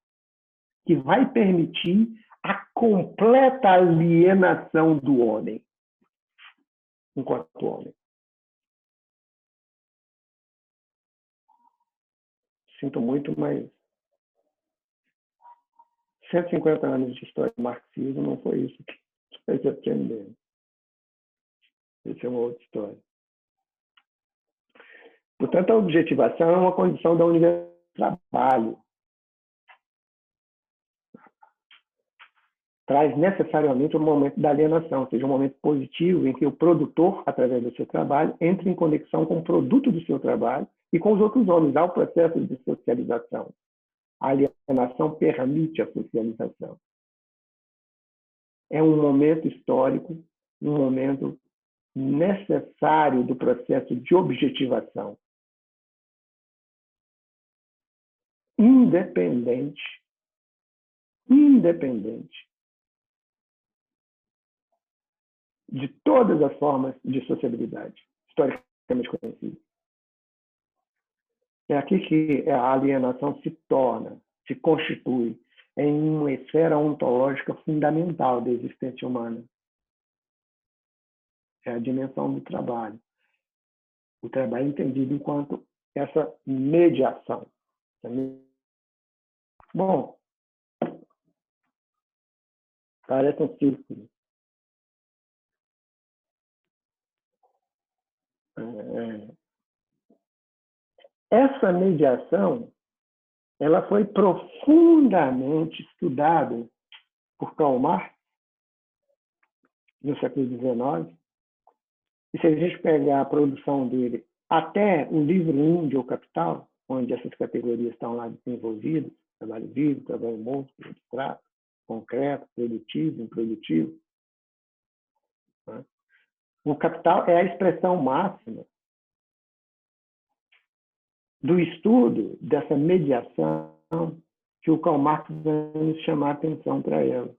que vai permitir a completa alienação do homem, enquanto homem. Sinto muito, mas 150 anos de história do marxismo não foi isso que fez aprender. Essa é uma outra história. Portanto, a objetivação é uma condição da universidade do trabalho. Traz necessariamente um momento da alienação, ou seja, um momento positivo em que o produtor, através do seu trabalho, entra em conexão com o produto do seu trabalho e com os outros homens. Há o processo de socialização. A alienação permite a socialização. É um momento histórico, um momento necessário do processo de objetivação. Independente de todas as formas de sociabilidade historicamente conhecidas. É aqui que a alienação se constitui em uma esfera ontológica fundamental da existência humana. É a dimensão do trabalho. O trabalho é entendido enquanto essa mediação. Bom, parece um círculo. Essa mediação, ela foi profundamente estudada por Karl Marx no século XIX. E se a gente pegar a produção dele até o livro 1 de O Capital, onde essas categorias estão lá envolvidas, trabalho vivo, trabalho morto, abstrato, concreto, produtivo, improdutivo. Né? O Capital é a expressão máxima do estudo dessa mediação que o Karl Marx vai nos chamar a atenção para ela.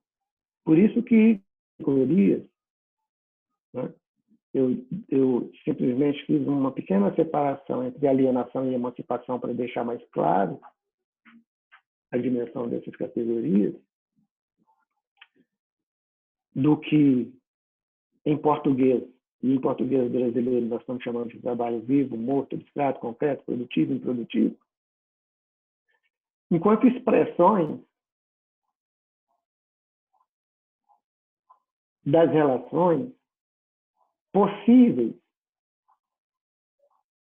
Por isso que categorias, né? Eu simplesmente fiz uma pequena separação entre alienação e emancipação para deixar mais claro a dimensão dessas categorias, do que em português, e em português brasileiro nós estamos chamando de trabalho vivo, morto, abstrato, concreto, produtivo, improdutivo, enquanto expressões das relações possíveis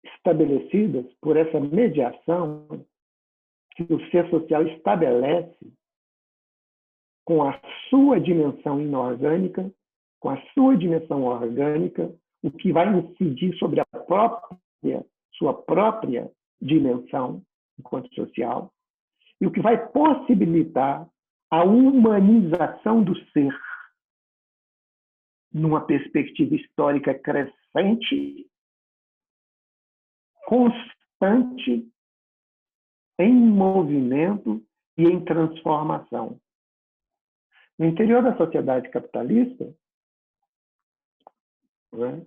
estabelecidas por essa mediação que o ser social estabelece com a sua dimensão inorgânica, com a sua dimensão orgânica, o que vai incidir sobre sua própria dimensão enquanto social, e o que vai possibilitar a humanização do ser numa perspectiva histórica crescente, constante, em movimento e em transformação. No interior da sociedade capitalista, né,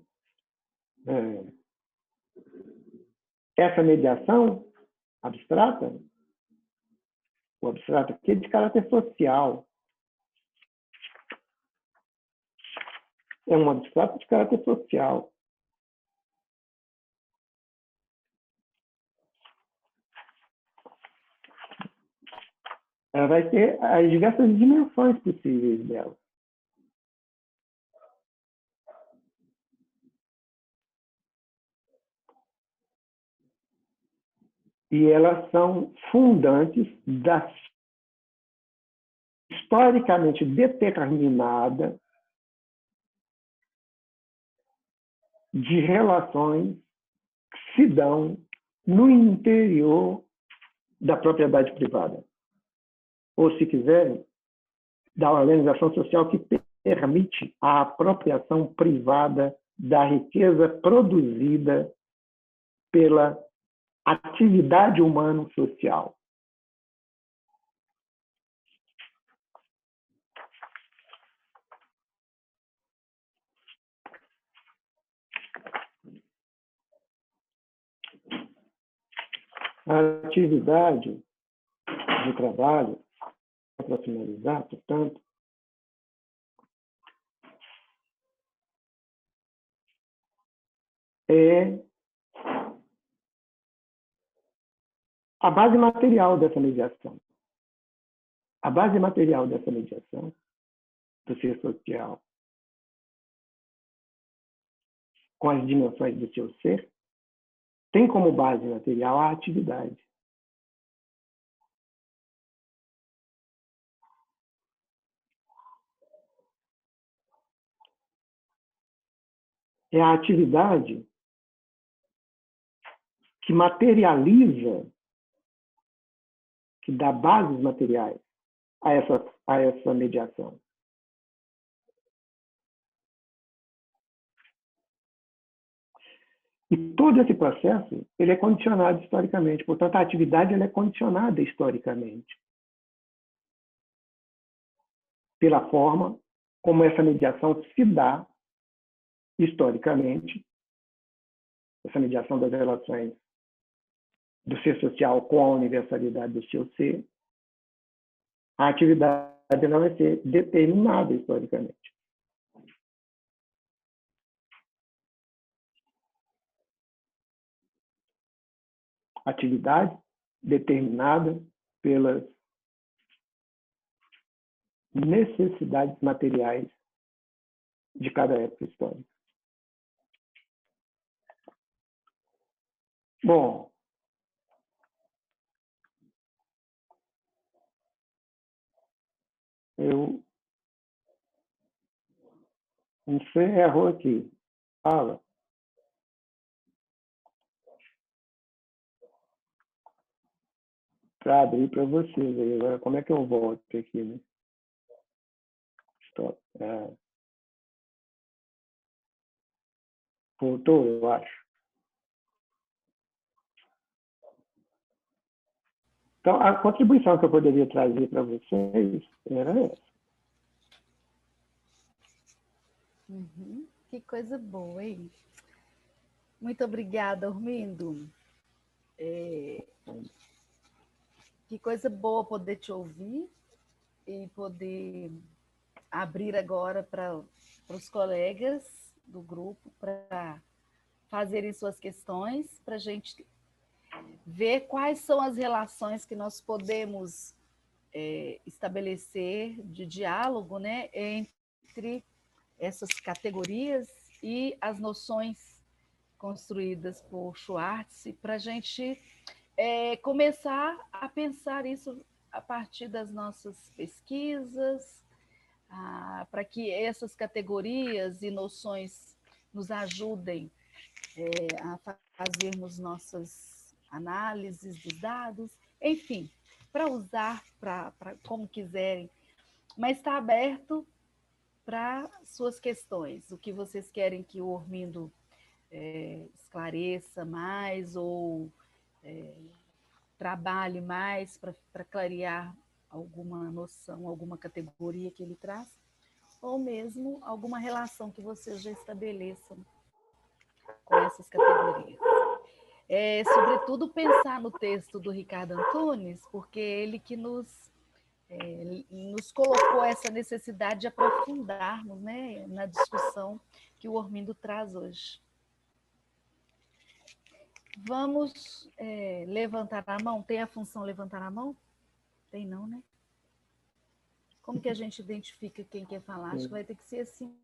essa mediação abstrata, o abstrato aqui é de caráter social. É um abstrato de caráter social. Ela vai ter as diversas dimensões possíveis dela. E elas são fundantes da historicamente determinada de relações que se dão no interior da propriedade privada. Ou, se quiserem, da organização social que permite a apropriação privada da riqueza produzida pela atividade humano-social. A atividade de trabalho, para finalizar, portanto, é a base material dessa mediação. A base material dessa mediação do ser social com as dimensões do seu ser tem como base material a atividade. É a atividade que materializa, que dá bases materiais a essa mediação. E todo esse processo ele é condicionado historicamente. Portanto, a atividade ela é condicionada historicamente pela forma como essa mediação se dá historicamente, essa mediação das relações do ser social com a universalidade do seu ser. A atividade ela vai ser determinada historicamente. Atividade determinada pelas necessidades materiais de cada época histórica. Bom, eu encerro aqui. Fala. Para abrir para vocês aí. Agora, como é que eu volto aqui, né? Stop. Voltou, eu acho. Então, a contribuição que eu poderia trazer para vocês era essa. Uhum. Que coisa boa, hein? Muito obrigada, Ormindo. Que coisa boa poder te ouvir e poder abrir agora para os colegas do grupo para fazerem suas questões, para a gente ver quais são as relações que nós podemos estabelecer de diálogo, né, entre essas categorias e as noções construídas por Schwartz, para a gente começar a pensar isso a partir das nossas pesquisas, para que essas categorias e noções nos ajudem a fazermos nossas análises dos dados, enfim, para usar como quiserem, mas está aberto para suas questões, o que vocês querem que o Ormindo esclareça mais ou trabalhe mais para clarear alguma noção, alguma categoria que ele traz, ou mesmo alguma relação que vocês já estabeleçam com essas categorias. Sobretudo, pensar no texto do Ricardo Antunes, porque ele que nos colocou essa necessidade de aprofundarmos, né, na discussão que o Ormindo traz hoje. Vamos levantar a mão? Tem a função levantar a mão? Tem não, né? Como que a gente identifica quem quer falar? Acho que vai ter que ser assim,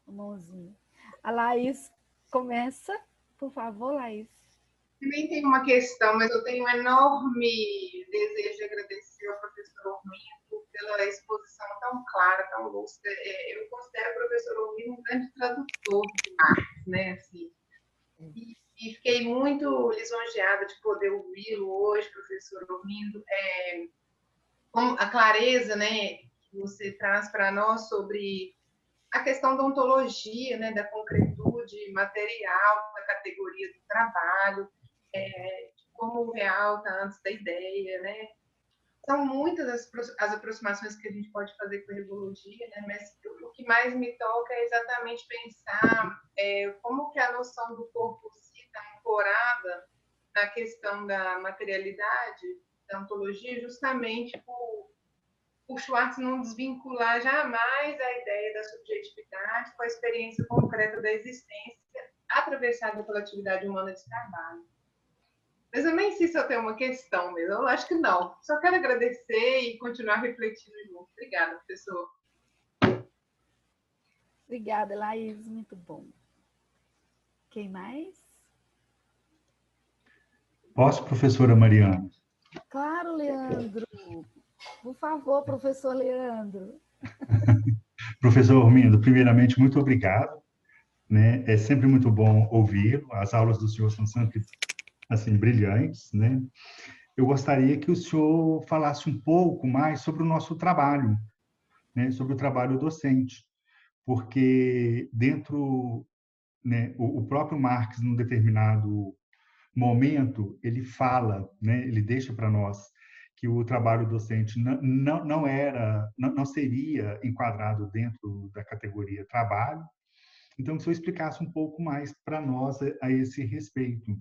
mãozinha. A Laís começa, por favor, Laís. Nem tenho uma questão, mas eu tenho um enorme desejo de agradecer ao professor Ormindo pela exposição tão clara, tão lúcida. Eu considero o professor Ormindo um grande tradutor de Marx, né? Assim, e fiquei muito lisonjeada de poder ouvi-lo hoje, professor Ormindo, com a clareza, né, você traz para nós sobre a questão da ontologia, né, da concretude material, da categoria do trabalho, como o real está antes da ideia, né? São muitas as aproximações que a gente pode fazer com a herbologia, né? Mas o que mais me toca é exatamente pensar como que a noção do corpo si está ancorada na questão da materialidade, da ontologia, justamente por Schwartz não desvincular jamais a ideia da subjetividade com a experiência concreta da existência atravessada pela atividade humana de trabalho. Mas eu nem sei se eu tenho uma questão mesmo, eu acho que não. Só quero agradecer e continuar refletindo junto. Obrigada, professor. Obrigada, Laís, muito bom. Quem mais? Posso, professora Mariana? Claro, Leandro. Por favor, professor Leandro. Professor Ormindo, primeiramente, muito obrigado, né? É sempre muito bom ouvi-lo. As aulas do senhor são sempre, assim, brilhantes, né? Eu gostaria que o senhor falasse um pouco mais sobre o nosso trabalho, né? Sobre o trabalho docente, porque dentro, né, o próprio Marx, num determinado momento, ele fala, né, ele deixa para nós que o trabalho docente não seria enquadrado dentro da categoria trabalho. Então, que o senhor explicasse um pouco mais para nós a esse respeito,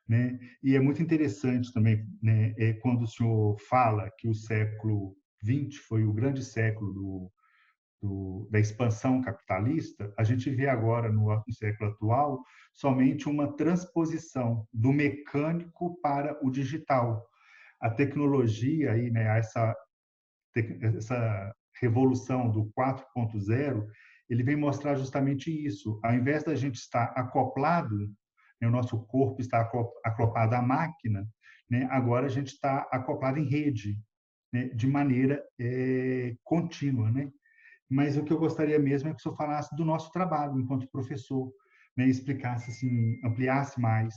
né? E é muito interessante também, né, quando o senhor fala que o século XX foi o grande século da expansão capitalista, a gente vê agora, no século atual, somente uma transposição do mecânico para o digital. A tecnologia, aí, né, essa revolução do 4.0, ele vem mostrar justamente isso. Ao invés da gente estar acoplado, né, o nosso corpo está acoplado à máquina, né, agora a gente está acoplado em rede, né, de maneira contínua, né? Mas o que eu gostaria mesmo é que o senhor falasse do nosso trabalho enquanto professor, né? Explicasse, assim, ampliasse mais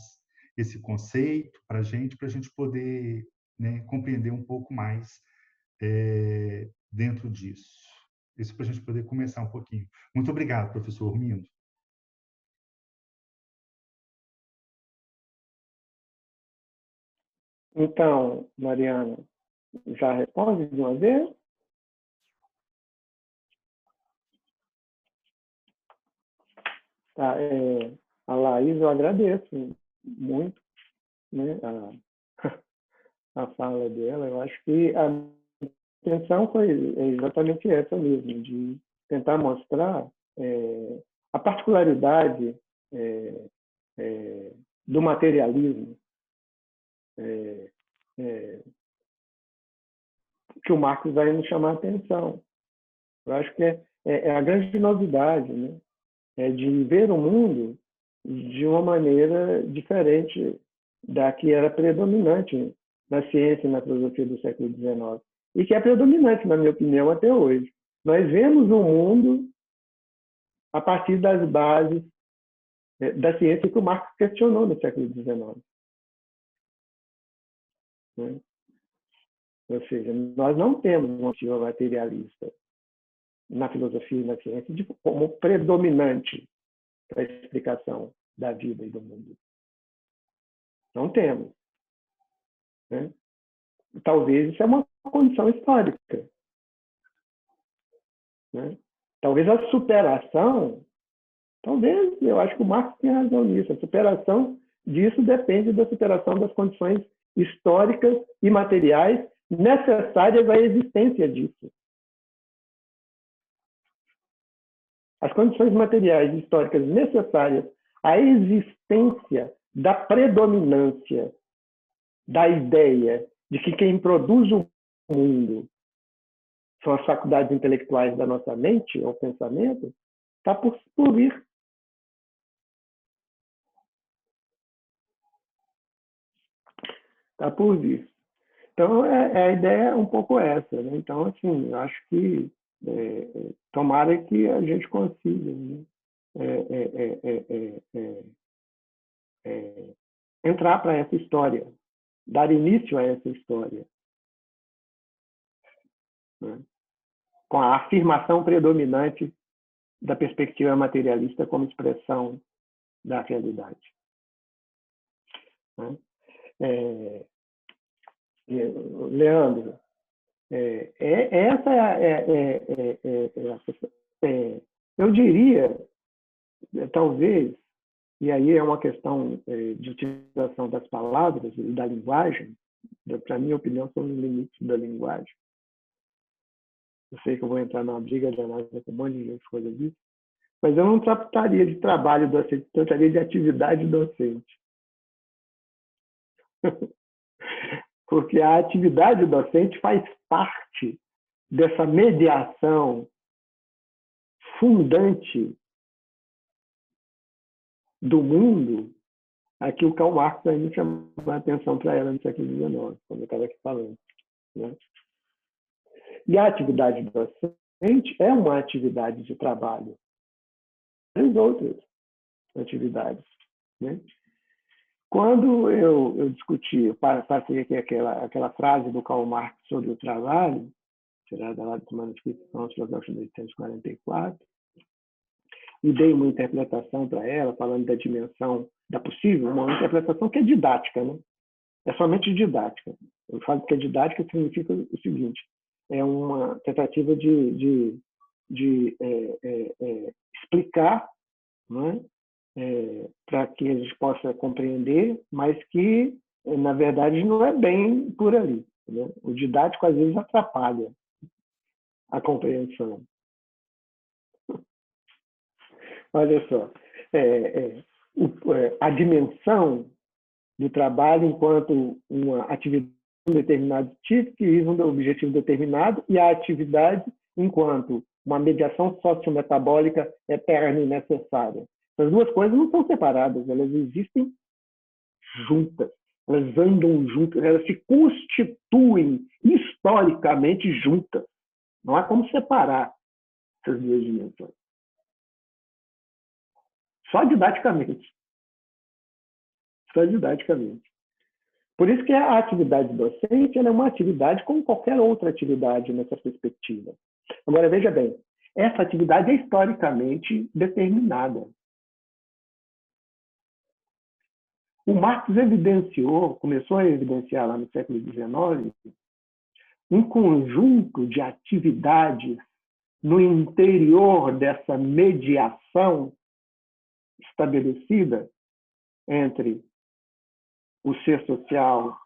esse conceito para a gente poder, né, compreender um pouco mais dentro disso. Isso para a gente poder começar um pouquinho. Muito obrigado, professor Ormindo. Então, Mariana, já responde de uma vez? Tá, a Laís, eu agradeço muito, né, a fala dela. Eu acho que a intenção foi exatamente essa mesmo, de tentar mostrar a particularidade do materialismo que o Marx vai nos chamar a atenção. Eu acho que é a grande novidade, né? É de ver o mundo de uma maneira diferente da que era predominante na ciência e na filosofia do século XIX, e que é predominante, na minha opinião, até hoje. Nós vemos o mundo a partir das bases da ciência que o Marx questionou no século XIX. Né? Ou seja, nós não temos uma perspectiva materialista na filosofia e na ciência como predominante para a explicação da vida e do mundo. Não temos. Né? Talvez isso é uma condição histórica. Né? Talvez a superação, eu acho que o Marx tem razão nisso, a superação disso depende da superação das condições históricas e materiais necessárias à existência disso. As condições materiais e históricas necessárias à existência da predominância da ideia de que quem produz o mundo são as faculdades intelectuais da nossa mente ou pensamento, está por vir. Está por vir. Então, a ideia é um pouco essa. Né? Então, assim, eu acho que tomara que a gente consiga, né? Entrar para essa história, dar início a essa história. Né? com a afirmação predominante da perspectiva materialista como expressão da realidade. Leandro, essa a questão. Eu diria, talvez, e aí é uma questão de utilização das palavras e da linguagem, para minha opinião, são os limites da linguagem. Eu sei que eu vou entrar numa briga danada com um monte de gente por causa disso, mas eu não trataria de trabalho docente, eu trataria de atividade docente. Porque a atividade docente faz parte dessa mediação fundante do mundo, aqui o Karl Marx ainda chamou a atenção para ela no século XIX, quando eu estava aqui falando. Né? E a atividade docente é uma atividade de trabalho. Várias outras atividades. Né? Quando eu discuti, passei aqui aquela frase do Karl Marx sobre o trabalho, tirada lá do Manuscrito Filosófico de 1844, e dei uma interpretação para ela, falando da dimensão da possível, uma interpretação que é didática, né? É somente didática. Eu falo que é didática significa o seguinte, é uma tentativa de explicar, né? Para que a gente possa compreender, mas que, na verdade, não é bem por ali. Né? O didático, às vezes, atrapalha a compreensão. Olha só, a dimensão do trabalho enquanto uma atividade de um determinado tipo que visa um objetivo determinado e a atividade enquanto uma mediação sociometabólica eterna e necessária. As duas coisas não são separadas, elas existem juntas, elas andam juntas, elas se constituem historicamente juntas. Não há como separar essas duas dimensões. Só didaticamente. Só didaticamente. Por isso que a atividade docente ela é uma atividade como qualquer outra atividade nessa perspectiva. Agora, veja bem, essa atividade é historicamente determinada. O Marx começou a evidenciar lá no século XIX, um conjunto de atividades no interior dessa mediação estabelecida entre o ser social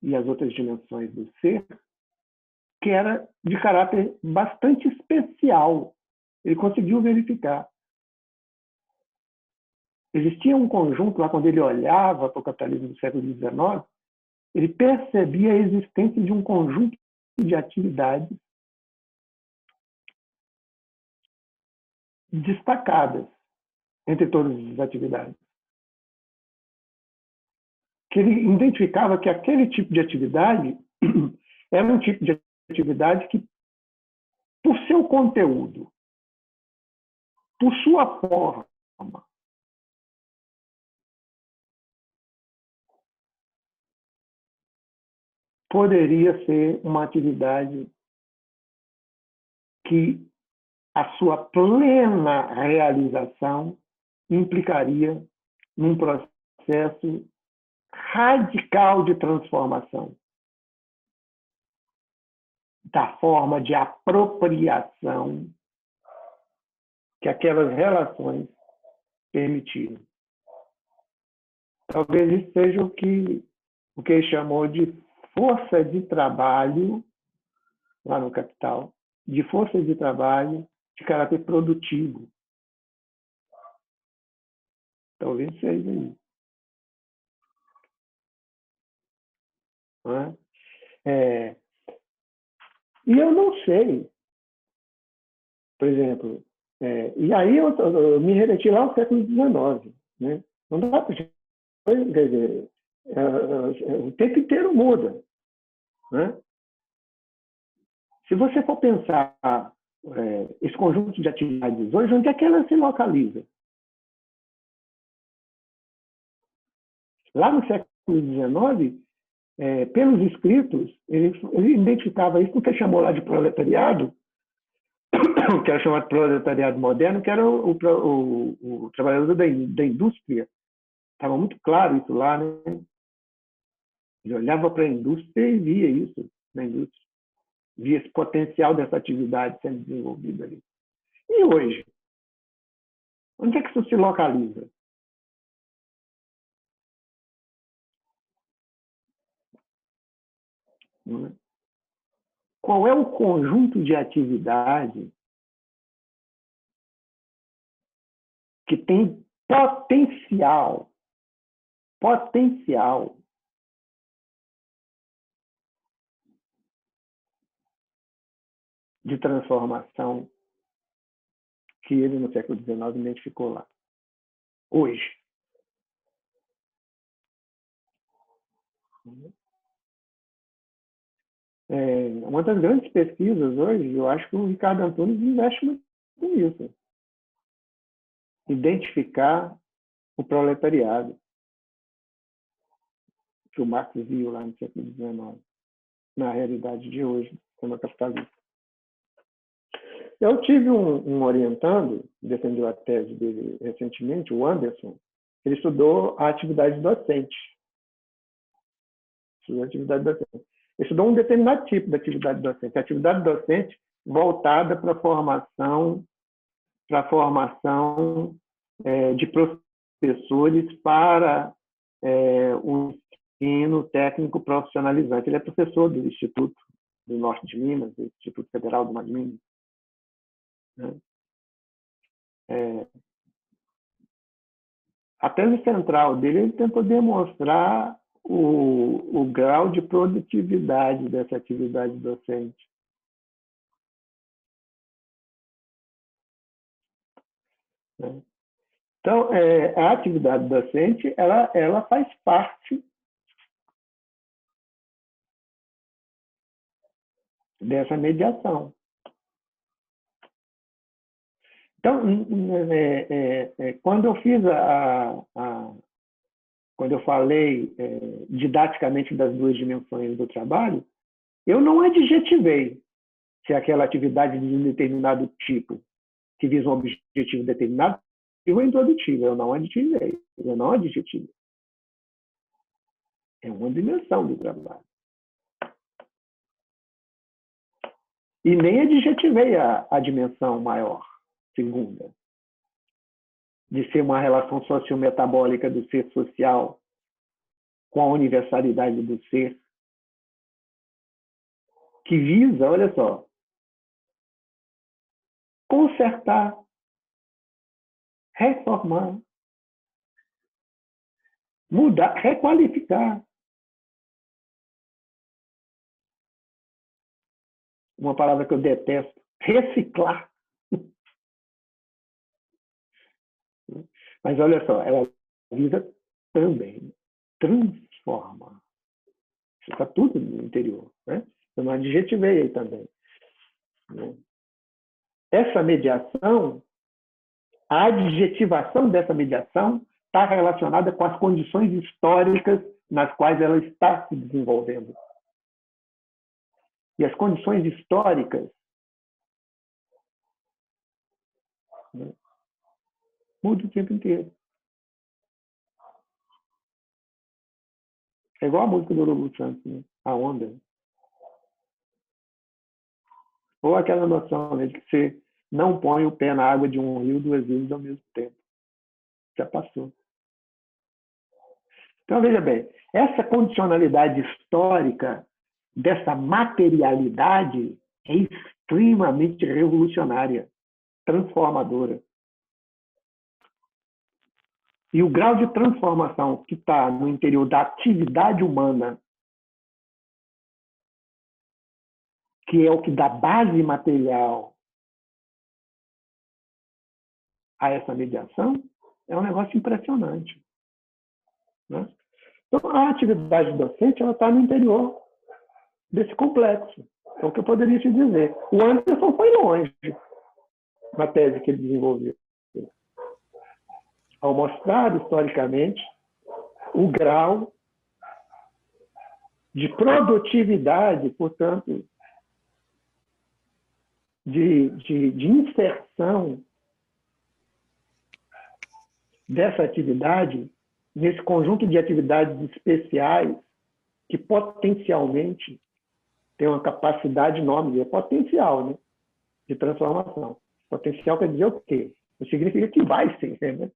e as outras dimensões do ser, que era de caráter bastante especial. Ele conseguiu verificar. Existia um conjunto lá, quando ele olhava para o capitalismo do século XIX, ele percebia a existência de um conjunto de atividades destacadas entre todas as atividades. Que ele identificava que aquele tipo de atividade era um tipo de atividade que, por seu conteúdo, por sua forma, poderia ser uma atividade que a sua plena realização implicaria num processo radical de transformação da forma de apropriação que aquelas relações permitiram. Talvez isso seja o que ele chamou de força de trabalho, lá no Capital, de força de trabalho de caráter produtivo. Talvez seja isso. E eu não sei, por exemplo, e aí eu me remeti lá ao século XIX. Né? Não dá para dizer, o tempo inteiro muda. Né? Se você for pensar esse conjunto de atividades hoje, onde é que ela se localiza? Lá no século XIX, pelos escritos, ele identificava isso porque chamou lá de proletariado, que era chamado proletariado moderno, que era o trabalhador da indústria. Estava muito claro isso lá, né? Ele olhava para a indústria e via isso na indústria. Via esse potencial dessa atividade sendo desenvolvida ali. E hoje? Onde é que isso se localiza? Qual é o conjunto de atividade que tem potencial de transformação que ele, no século XIX, identificou lá? Hoje. Uma das grandes pesquisas hoje, eu acho que o Ricardo Antunes investe muito nisso. Identificar o proletariado, que o Marx viu lá no século XIX, na realidade de hoje, como capitalista. Eu tive um orientando, defendeu a tese dele recentemente, o Anderson. Ele estudou a atividade docente. Ele estudou um determinado tipo de atividade docente. A atividade docente voltada para a formação de professores para o ensino técnico profissionalizante. Ele é professor do Instituto do Norte de Minas, do Instituto Federal do Norte de Minas. A tese central dele, ele tentou demonstrar o grau de produtividade dessa atividade docente. Então, a atividade docente, ela faz parte dessa mediação. Então, quando eu fiz quando eu falei didaticamente das duas dimensões do trabalho, eu não adjetivei se aquela atividade de um determinado tipo, que visa um objetivo determinado, é improdutiva. Eu não adjetivei. É uma dimensão do trabalho. E nem adjetivei a dimensão maior, segunda, de ser uma relação sociometabólica do ser social com a universalidade do ser, que visa, olha só, consertar, reformar, mudar, requalificar. Uma palavra que eu detesto, reciclar. Mas olha só, ela visa também transformar. Isso está tudo no interior, né? Eu não adjetivei aí também. Essa mediação, a adjetivação dessa mediação está relacionada com as condições históricas nas quais ela está se desenvolvendo. E as condições históricas mudam o tempo inteiro. É igual a música do Lulu Santos, né? A onda. Ou aquela noção, né, de que você não põe o pé na água de um rio duas vezes ao mesmo tempo. Já passou. Então, veja bem, essa condicionalidade histórica dessa materialidade é extremamente revolucionária, transformadora. E o grau de transformação que está no interior da atividade humana, que é o que dá base material a essa mediação, é um negócio impressionante. Né? Então, a atividade docente está no interior desse complexo. É o que eu poderia te dizer. O Anderson foi longe na tese que ele desenvolveu, ao mostrar historicamente o grau de produtividade, portanto, de inserção dessa atividade nesse conjunto de atividades especiais que potencialmente tem uma capacidade enorme, é potencial, né, de transformação. Potencial quer dizer o quê? Não significa que vai ser, né?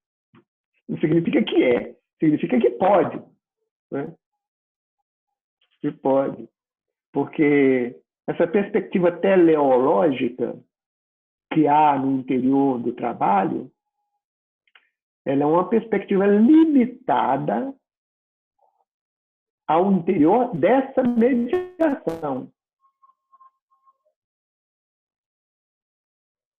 Não significa que é, significa que pode, né? Que pode. Porque essa perspectiva teleológica que há no interior do trabalho, ela é uma perspectiva limitada ao interior dessa mediação.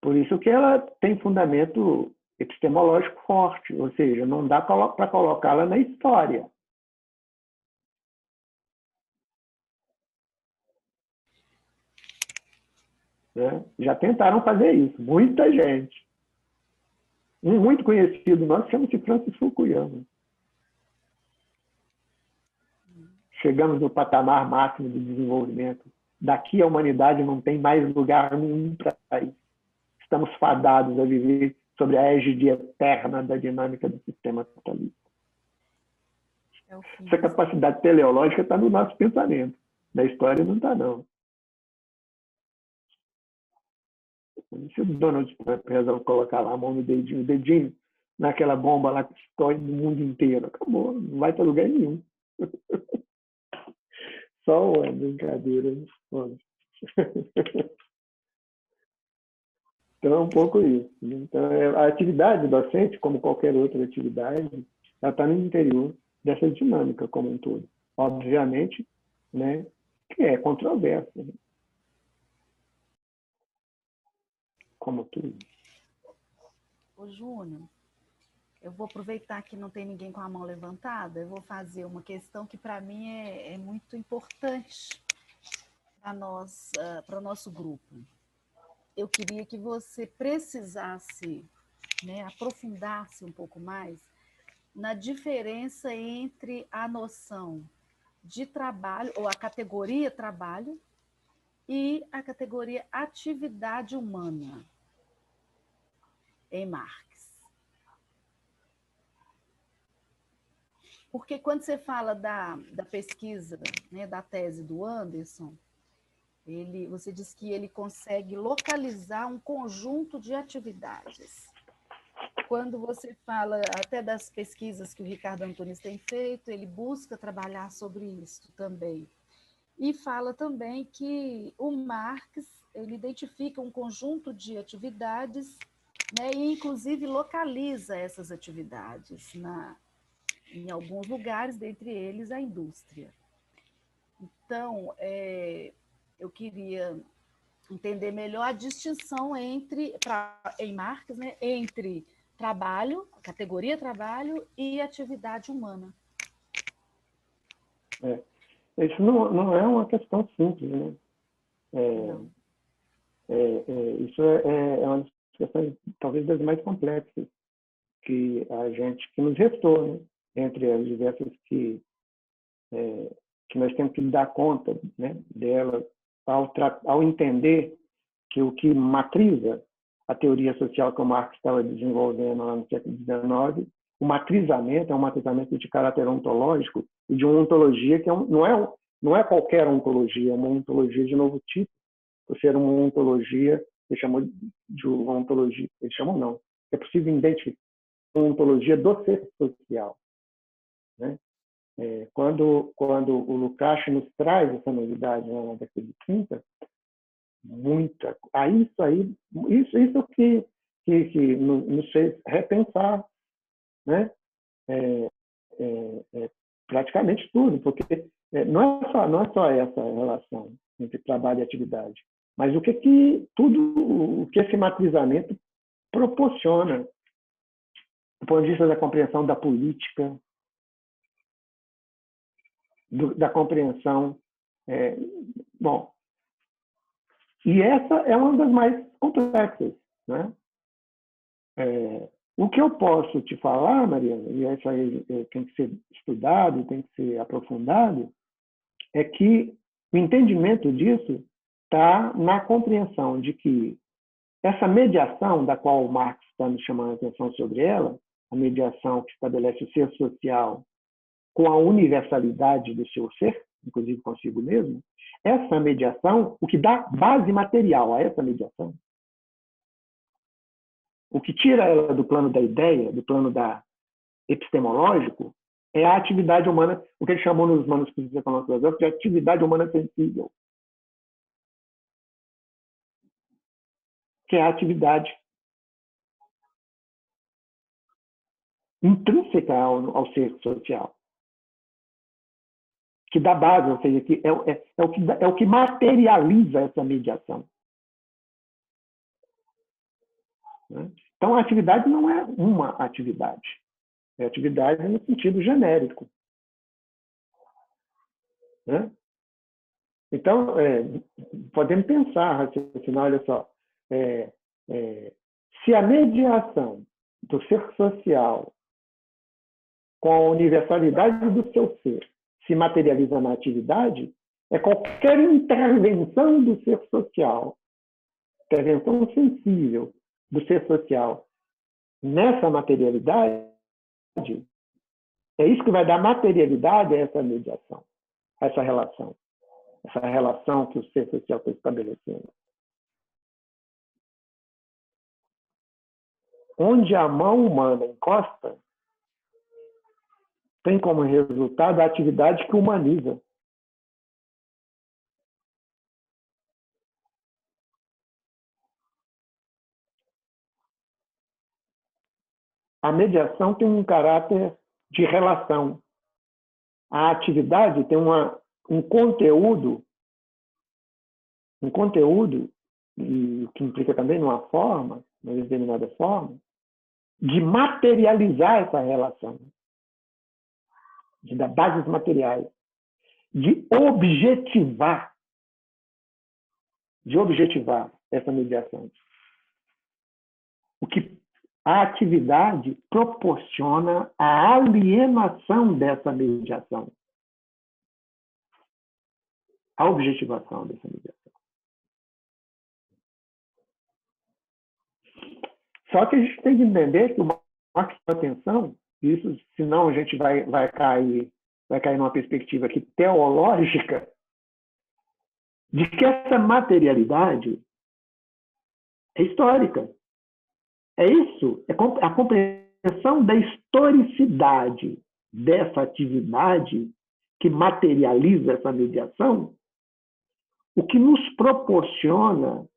Por isso que ela tem fundamento epistemológico forte, ou seja, não dá para colocá-la na história. Né? Já tentaram fazer isso, muita gente. Um muito conhecido nosso chama-se Francis Fukuyama. Chegamos no patamar máximo do desenvolvimento. Daqui a humanidade não tem mais lugar nenhum para ir. Estamos fadados a viver sobre a égide eterna da dinâmica do sistema capitalista. Essa capacidade teleológica está no nosso pensamento. Na história não está, não. Se o Donald Trump resolve colocar lá a mão no dedinho, o dedinho naquela bomba lá que estoura no mundo inteiro, acabou, não vai para lugar nenhum. Só uma brincadeira. Então é um pouco isso. Então, a atividade docente, como qualquer outra atividade, ela está no interior dessa dinâmica como um todo. Obviamente, né, que é controversa, né? Como tudo. Ô, Júnior, eu vou aproveitar que não tem ninguém com a mão levantada, eu vou fazer uma questão que para mim é muito importante para o nosso grupo. Eu queria que você precisasse, né, aprofundasse um pouco mais na diferença entre a noção de trabalho, ou a categoria trabalho, e a categoria atividade humana em Marx. Porque quando você fala da pesquisa, né, da tese do Anderson, você diz que ele consegue localizar um conjunto de atividades. Quando você fala até das pesquisas que o Ricardo Antunes tem feito, ele busca trabalhar sobre isso também. E fala também que o Marx ele identifica um conjunto de atividades, né, e inclusive localiza essas atividades em alguns lugares, dentre eles a indústria. Então, eu queria entender melhor a distinção em Marx, né, entre trabalho, categoria trabalho e atividade humana. Isso não é uma questão simples, né? Isso é uma das questões talvez das mais complexas que nos restou, né? Entre as diversas que nós temos que dar conta, né, dela ao entender que o que matriza a teoria social que o Marx estava desenvolvendo lá no século XIX, o matrizamento é um matrizamento de caráter ontológico e de uma ontologia que não é qualquer ontologia, é uma ontologia de novo tipo, por ser uma ontologia, ele chamou de uma ontologia, ele chamou não, é possível identificar uma ontologia do ser social, né? Quando o Lukács nos traz essa novidade na década de 30, isso que nos fez repensar, né? Praticamente tudo, porque não é só essa relação entre trabalho e atividade, mas tudo o que esse matrizamento proporciona do ponto de vista da compreensão da política, da compreensão. E essa é uma das mais complexas, né? O que eu posso te falar, Mariana, e isso aí tem que ser estudado, tem que ser aprofundado, é que o entendimento disso está na compreensão de que essa mediação, da qual o Marx está nos chamando a atenção sobre ela, a mediação que estabelece o ser social com a universalidade do seu ser, inclusive consigo mesmo, essa mediação, o que dá base material a essa mediação, o que tira ela do plano da ideia, do plano epistemológico, é a atividade humana, o que ele chamou nos manuscritos econômicos filosóficos de atividade humana sensível, que é a atividade intrínseca ao ser social, que dá base, ou seja, que é o que materializa essa mediação. Então, a atividade não é uma atividade, é atividade no sentido genérico. Então, podemos pensar, raciocinar, olha só, se a mediação do ser social com a universalidade do seu ser se materializa na atividade, é qualquer intervenção do ser social, intervenção sensível do ser social nessa materialidade, é isso que vai dar materialidade a essa mediação, a essa relação que o ser social está estabelecendo. Onde a mão humana encosta, tem como resultado a atividade que humaniza. A mediação tem um caráter de relação. A atividade tem um conteúdo, e que implica também uma determinada forma, de materializar essa relação, de dar bases materiais, de objetivar essa mediação. O que a atividade proporciona a alienação dessa mediação, a objetivação dessa mediação. Só que a gente tem que entender que o Marx tem atenção, isso, senão a gente vai cair numa perspectiva aqui teológica, de que essa materialidade é histórica. É isso, é a compreensão da historicidade dessa atividade que materializa essa mediação, o que nos proporciona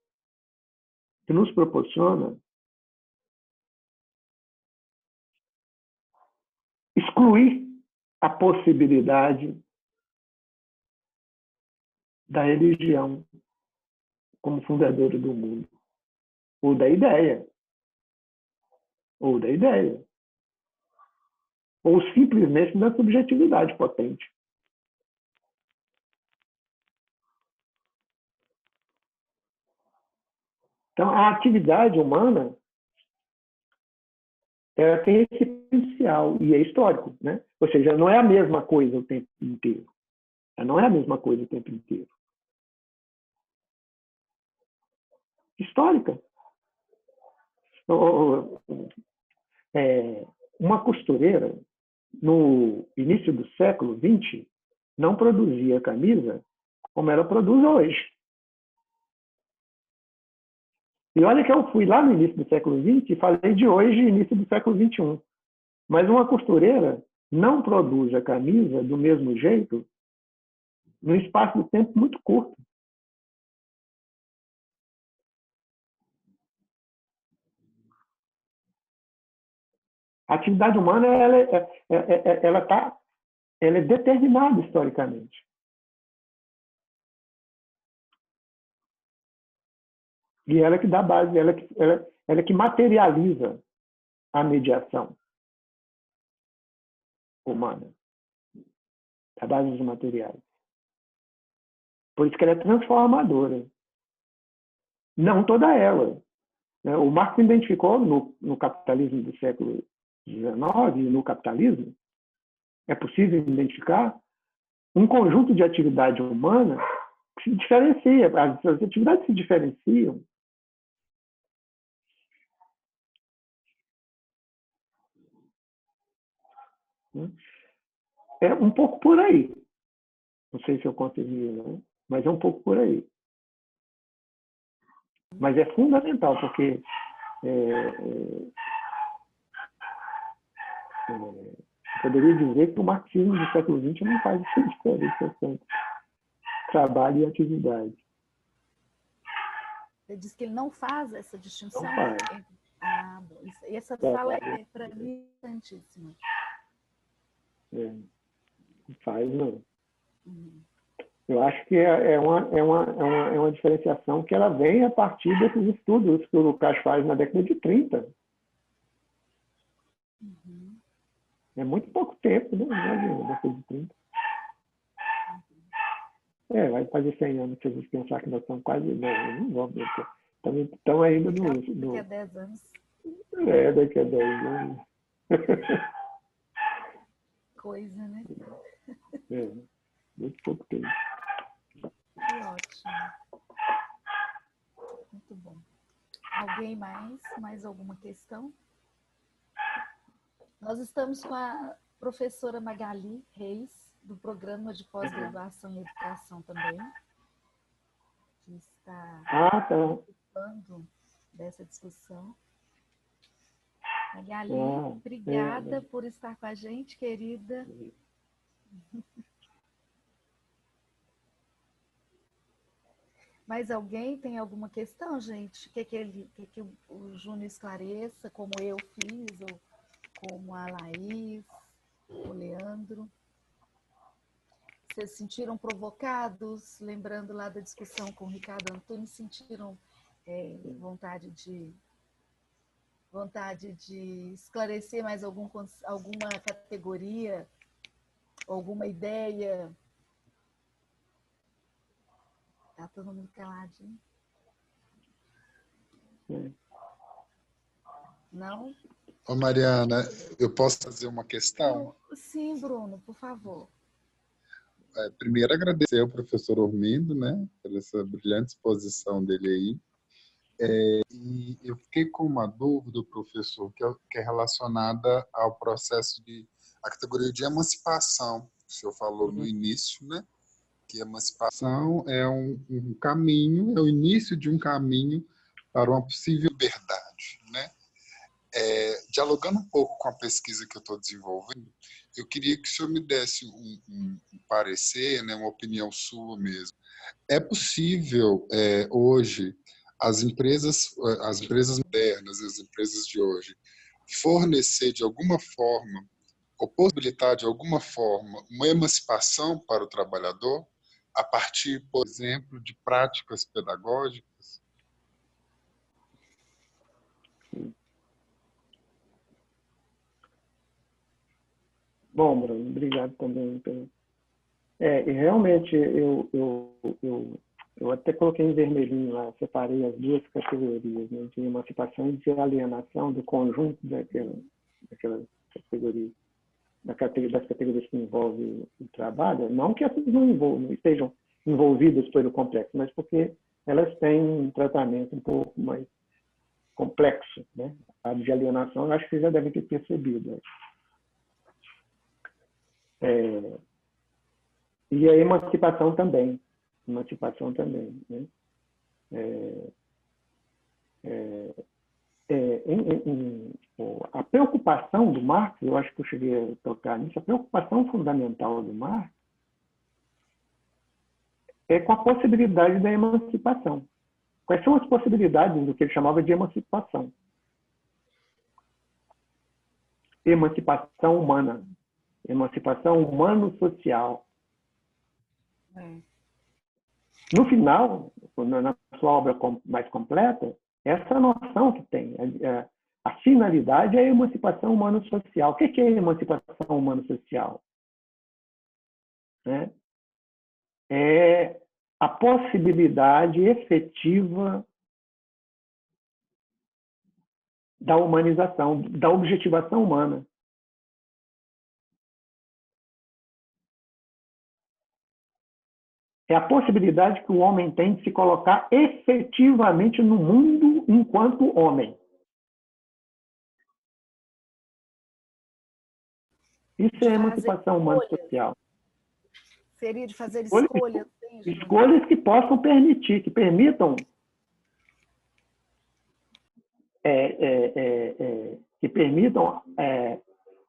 excluir a possibilidade da religião como fundadora do mundo, ou da ideia, ou simplesmente da subjetividade potente. Então, a atividade humana ela tem esse potencial, e é histórico, né? Ou seja, não é a mesma coisa o tempo inteiro. Histórica. Uma costureira, no início do século XX, não produzia camisa como ela produz hoje. E olha que eu fui lá no início do século XX e falei de hoje, início do século XXI. Mas uma costureira não produz a camisa do mesmo jeito num espaço de tempo muito curto. A atividade humana ela é determinada historicamente. E ela que dá base, ela que materializa a mediação humana, a base dos materiais. Por isso que ela é transformadora. Não toda ela. O Marx identificou no capitalismo do século XIX, no capitalismo, é possível identificar um conjunto de atividade humana se diferencia, as atividades se diferenciam. Né? É um pouco por aí. Não sei se eu consegui, né? Mas é um pouco por aí. Mas é fundamental, porque eu poderia dizer que o marxismo do século XX não faz essa diferenciação. Trabalho e atividade. Você diz que ele não faz essa distinção? Não faz. Ah, bom. Essa fala é, para mim, importantíssima. Não faz, não. Eu acho que é uma diferenciação que ela vem a partir desses estudos que o Lucas faz na década de 30. É muito pouco tempo, né? Imagina, década de 30. Vai fazer 100 anos se a gente pensar que nós estamos quase... Não vamos. Estamos ainda Daqui a 10 anos. Daqui a 10 anos. Coisa, né? Muito pouco tempo. Que ótimo. Muito bom. Alguém mais? Mais alguma questão? Nós estamos com a professora Magali Reis, do Programa de Pós-Graduação em Educação também, que está participando dessa discussão. Magali, obrigada por estar com a gente, querida. Mais alguém tem alguma questão, gente? Quer que o Júnior esclareça, como eu fiz, ou como a Laís, o Leandro? Vocês se sentiram provocados? Lembrando lá da discussão com o Ricardo Antunes, sentiram vontade de esclarecer mais alguma categoria, alguma ideia? Está todo mundo caladinho? Não? Ô, Mariana, eu posso fazer uma questão? Sim, Bruno, por favor. Primeiro, agradecer ao professor Ormindo, né, por essa brilhante exposição dele aí. E eu fiquei com uma dúvida, professor, que é relacionada ao processo a categoria de emancipação. O senhor falou no início, né, que emancipação é um caminho, é o início de um caminho para uma possível liberdade, né? Dialogando um pouco com a pesquisa que eu estou desenvolvendo, eu queria que o senhor me desse um parecer, né, uma opinião sua mesmo. É possível, hoje, as empresas modernas, as empresas de hoje, fornecer de alguma forma, ou possibilitar de alguma forma, uma emancipação para o trabalhador, a partir, por exemplo, de práticas pedagógicas? Bom, Bruno, obrigado também. E realmente, eu até coloquei em vermelhinho lá, separei as duas categorias, né, de emancipação e de alienação do conjunto daquela categoria, das categorias que envolvem o trabalho. Não que essas não estejam envolvidas pelo complexo, mas porque elas têm um tratamento um pouco mais complexo, né? A de alienação, eu acho que vocês já devem ter percebido. E a emancipação também. Né? A preocupação do Marx, eu acho que eu cheguei a tocar nisso, a preocupação fundamental do Marx é com a possibilidade da emancipação. Quais são as possibilidades do que ele chamava de emancipação? Emancipação humana. Emancipação humano-social. No final, na sua obra mais completa, essa noção que tem. A finalidade é a emancipação humano-social. O que é a emancipação humano-social? É a possibilidade efetiva da humanização, da objetivação humana. é a possibilidade que o homem tem de se colocar efetivamente no mundo enquanto homem. Isso é emancipação humana e social. Seria de fazer escolhas. Escolhas que possam permitir, que permitam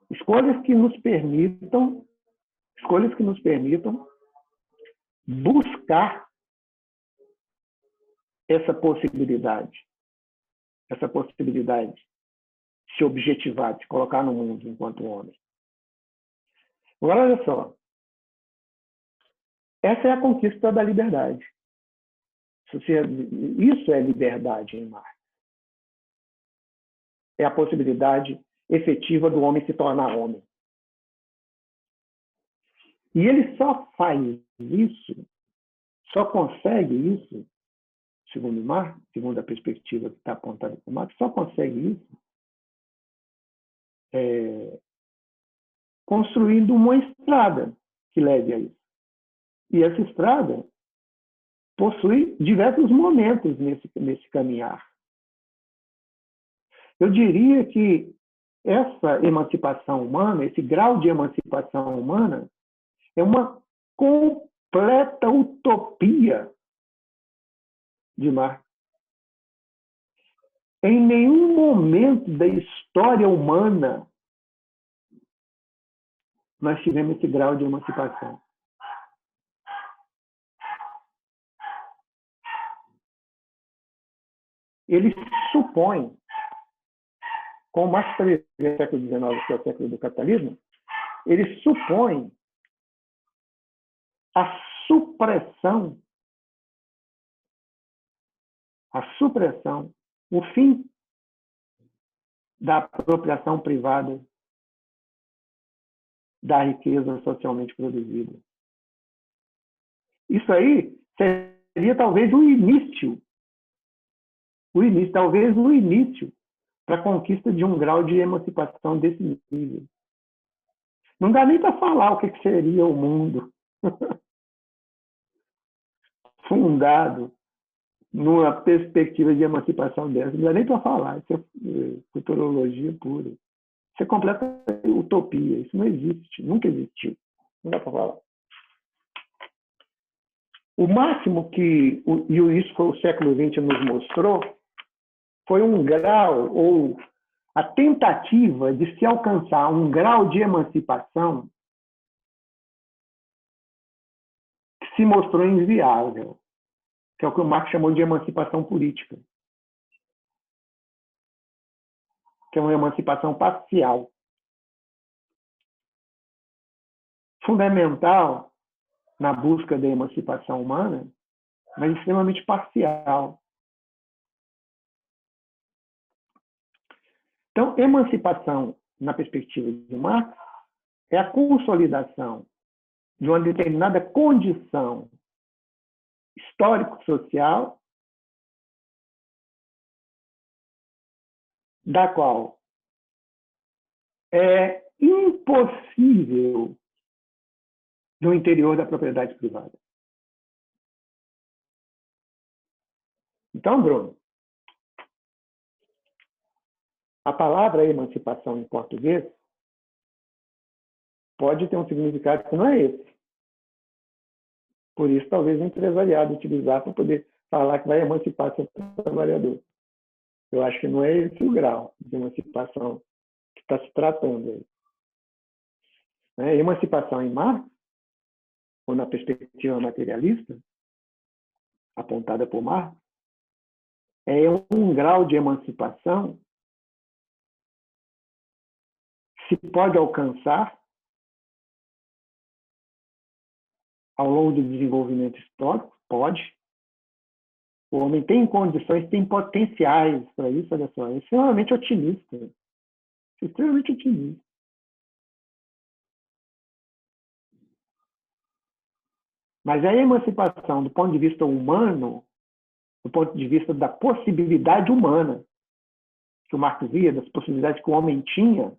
escolhas que nos permitam buscar essa possibilidade de se objetivar, de se colocar no mundo enquanto homem. Agora, olha só, essa é a conquista da liberdade. Isso é liberdade em Marx. É a possibilidade efetiva do homem se tornar homem. E ele só faz isso, só consegue isso, segundo Marx, segundo a perspectiva que está apontada por Marx, só consegue isso construindo uma estrada que leve a isso. E essa estrada possui diversos momentos nesse caminhar. Eu diria que essa emancipação humana, esse grau de emancipação humana, é uma completa utopia de Marx. Em nenhum momento da história humana nós tivemos esse grau de emancipação. Ele supõe, como Marx prevê no século XIX, que é o século do capitalismo, ele supõe a supressão, o fim da apropriação privada da riqueza socialmente produzida. Isso aí seria talvez o início para a conquista de um grau de emancipação desse nível. Não dá nem para falar o que seria o mundo fundado numa perspectiva de emancipação dessa. Não dá nem para falar. Isso é futurologia pura. Isso é completa utopia. Isso não existe. Nunca existiu. Não dá para falar. O máximo que isso foi o século XX nos mostrou foi um grau, ou a tentativa de se alcançar um grau de emancipação que se mostrou inviável, que é o que o Marx chamou de emancipação política, que é uma emancipação parcial. Fundamental na busca da emancipação humana, mas extremamente parcial. Então, emancipação, na perspectiva de Marx, é a consolidação de uma determinada condição histórico-social da qual é impossível no interior da propriedade privada. Então, Bruno, a palavra emancipação em português pode ter um significado que não é esse. Por isso, talvez o empresariado utilizar para poder falar que vai emancipar seu trabalhador. Eu acho que não é esse o grau de emancipação que está se tratando aí. Emancipação em Marx, ou na perspectiva materialista, apontada por Marx, é um grau de emancipação que se pode alcançar ao longo do desenvolvimento histórico, pode. O homem tem condições, tem potenciais para isso, olha só, é extremamente otimista. Extremamente otimista. Mas a emancipação, do ponto de vista humano, do ponto de vista da possibilidade humana, que o Marx via, das possibilidades que o homem tinha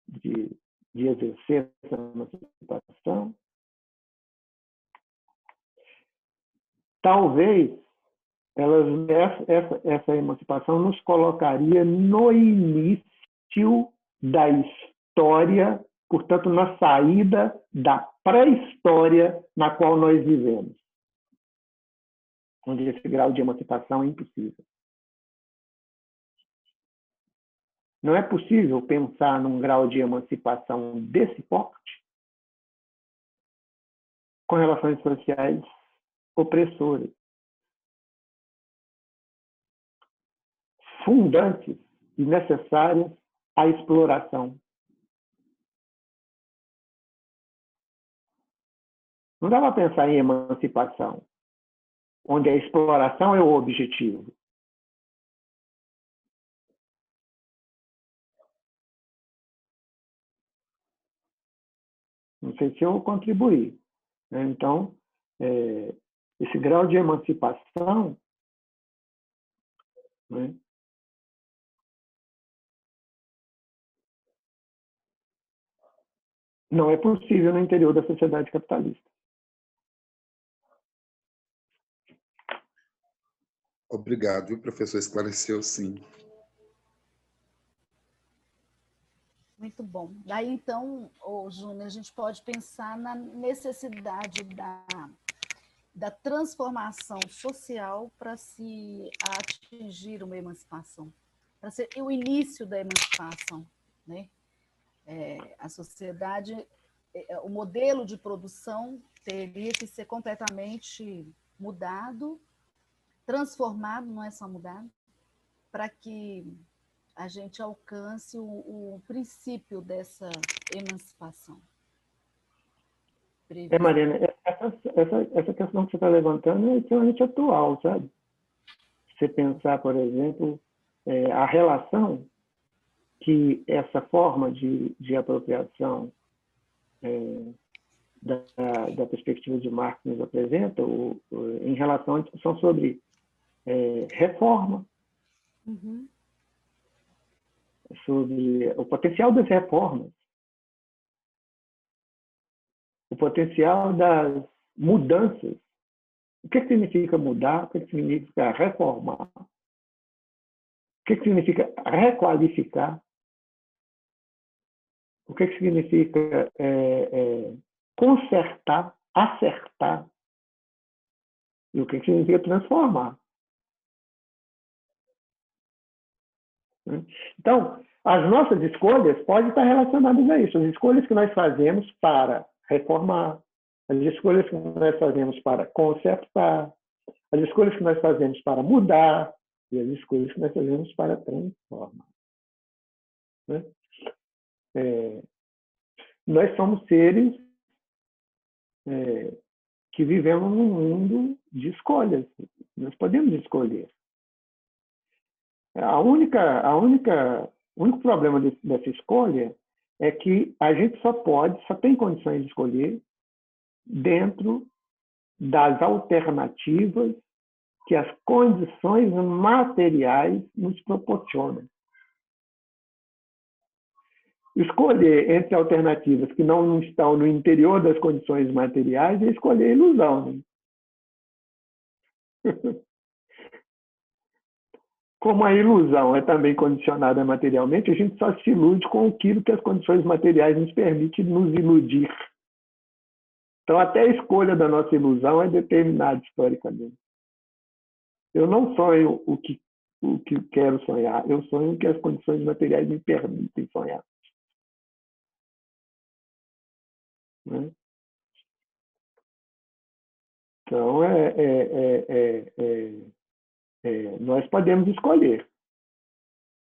de exercer essa emancipação, talvez essa emancipação nos colocaria no início da história, portanto, na saída da pré-história na qual nós vivemos, onde esse grau de emancipação é impossível. Não é possível pensar num grau de emancipação desse porte com relações sociais opressoras, fundantes e necessárias à exploração. Não dá para pensar em emancipação, onde a exploração é o objetivo. Não sei se eu contribuí. Então, esse grau de emancipação, né, não é possível no interior da sociedade capitalista. Obrigado, viu, professor? Esclareceu, sim. Muito bom. Daí, então, Júnior, a gente pode pensar na necessidade da transformação social para se atingir uma emancipação, para ser o início da emancipação, né? A sociedade, o modelo de produção teria que ser completamente mudado, transformado, não é só mudado, para que a gente alcance o princípio dessa emancipação. Mariana, essa questão que você está levantando é extremamente atual, sabe? Você pensar, por exemplo, a relação que essa forma de apropriação da perspectiva de Marx nos apresenta em relação à discussão sobre reforma, sobre o potencial das reformas, o potencial das mudanças. O que significa mudar? O que significa reformar? O que significa requalificar? O que significa consertar, acertar? E o que significa transformar? Então, as nossas escolhas podem estar relacionadas a isso. As escolhas que nós fazemos para reformar, as escolhas que nós fazemos para consertar, as escolhas que nós fazemos para mudar e as escolhas que nós fazemos para transformar. Né? Nós somos seres que vivemos num mundo de escolhas. Nós podemos escolher. O único problema dessa escolha é que a gente só tem condições de escolher dentro das alternativas que as condições materiais nos proporcionam. Escolher entre alternativas que não estão no interior das condições materiais é escolher ilusão. Né? Como a ilusão é também condicionada materialmente, a gente só se ilude com aquilo que as condições materiais nos permitem nos iludir. Então, até a escolha da nossa ilusão é determinada historicamente. Eu não sonho o que quero sonhar, eu sonho o que as condições materiais me permitem sonhar. Né? Então, nós podemos escolher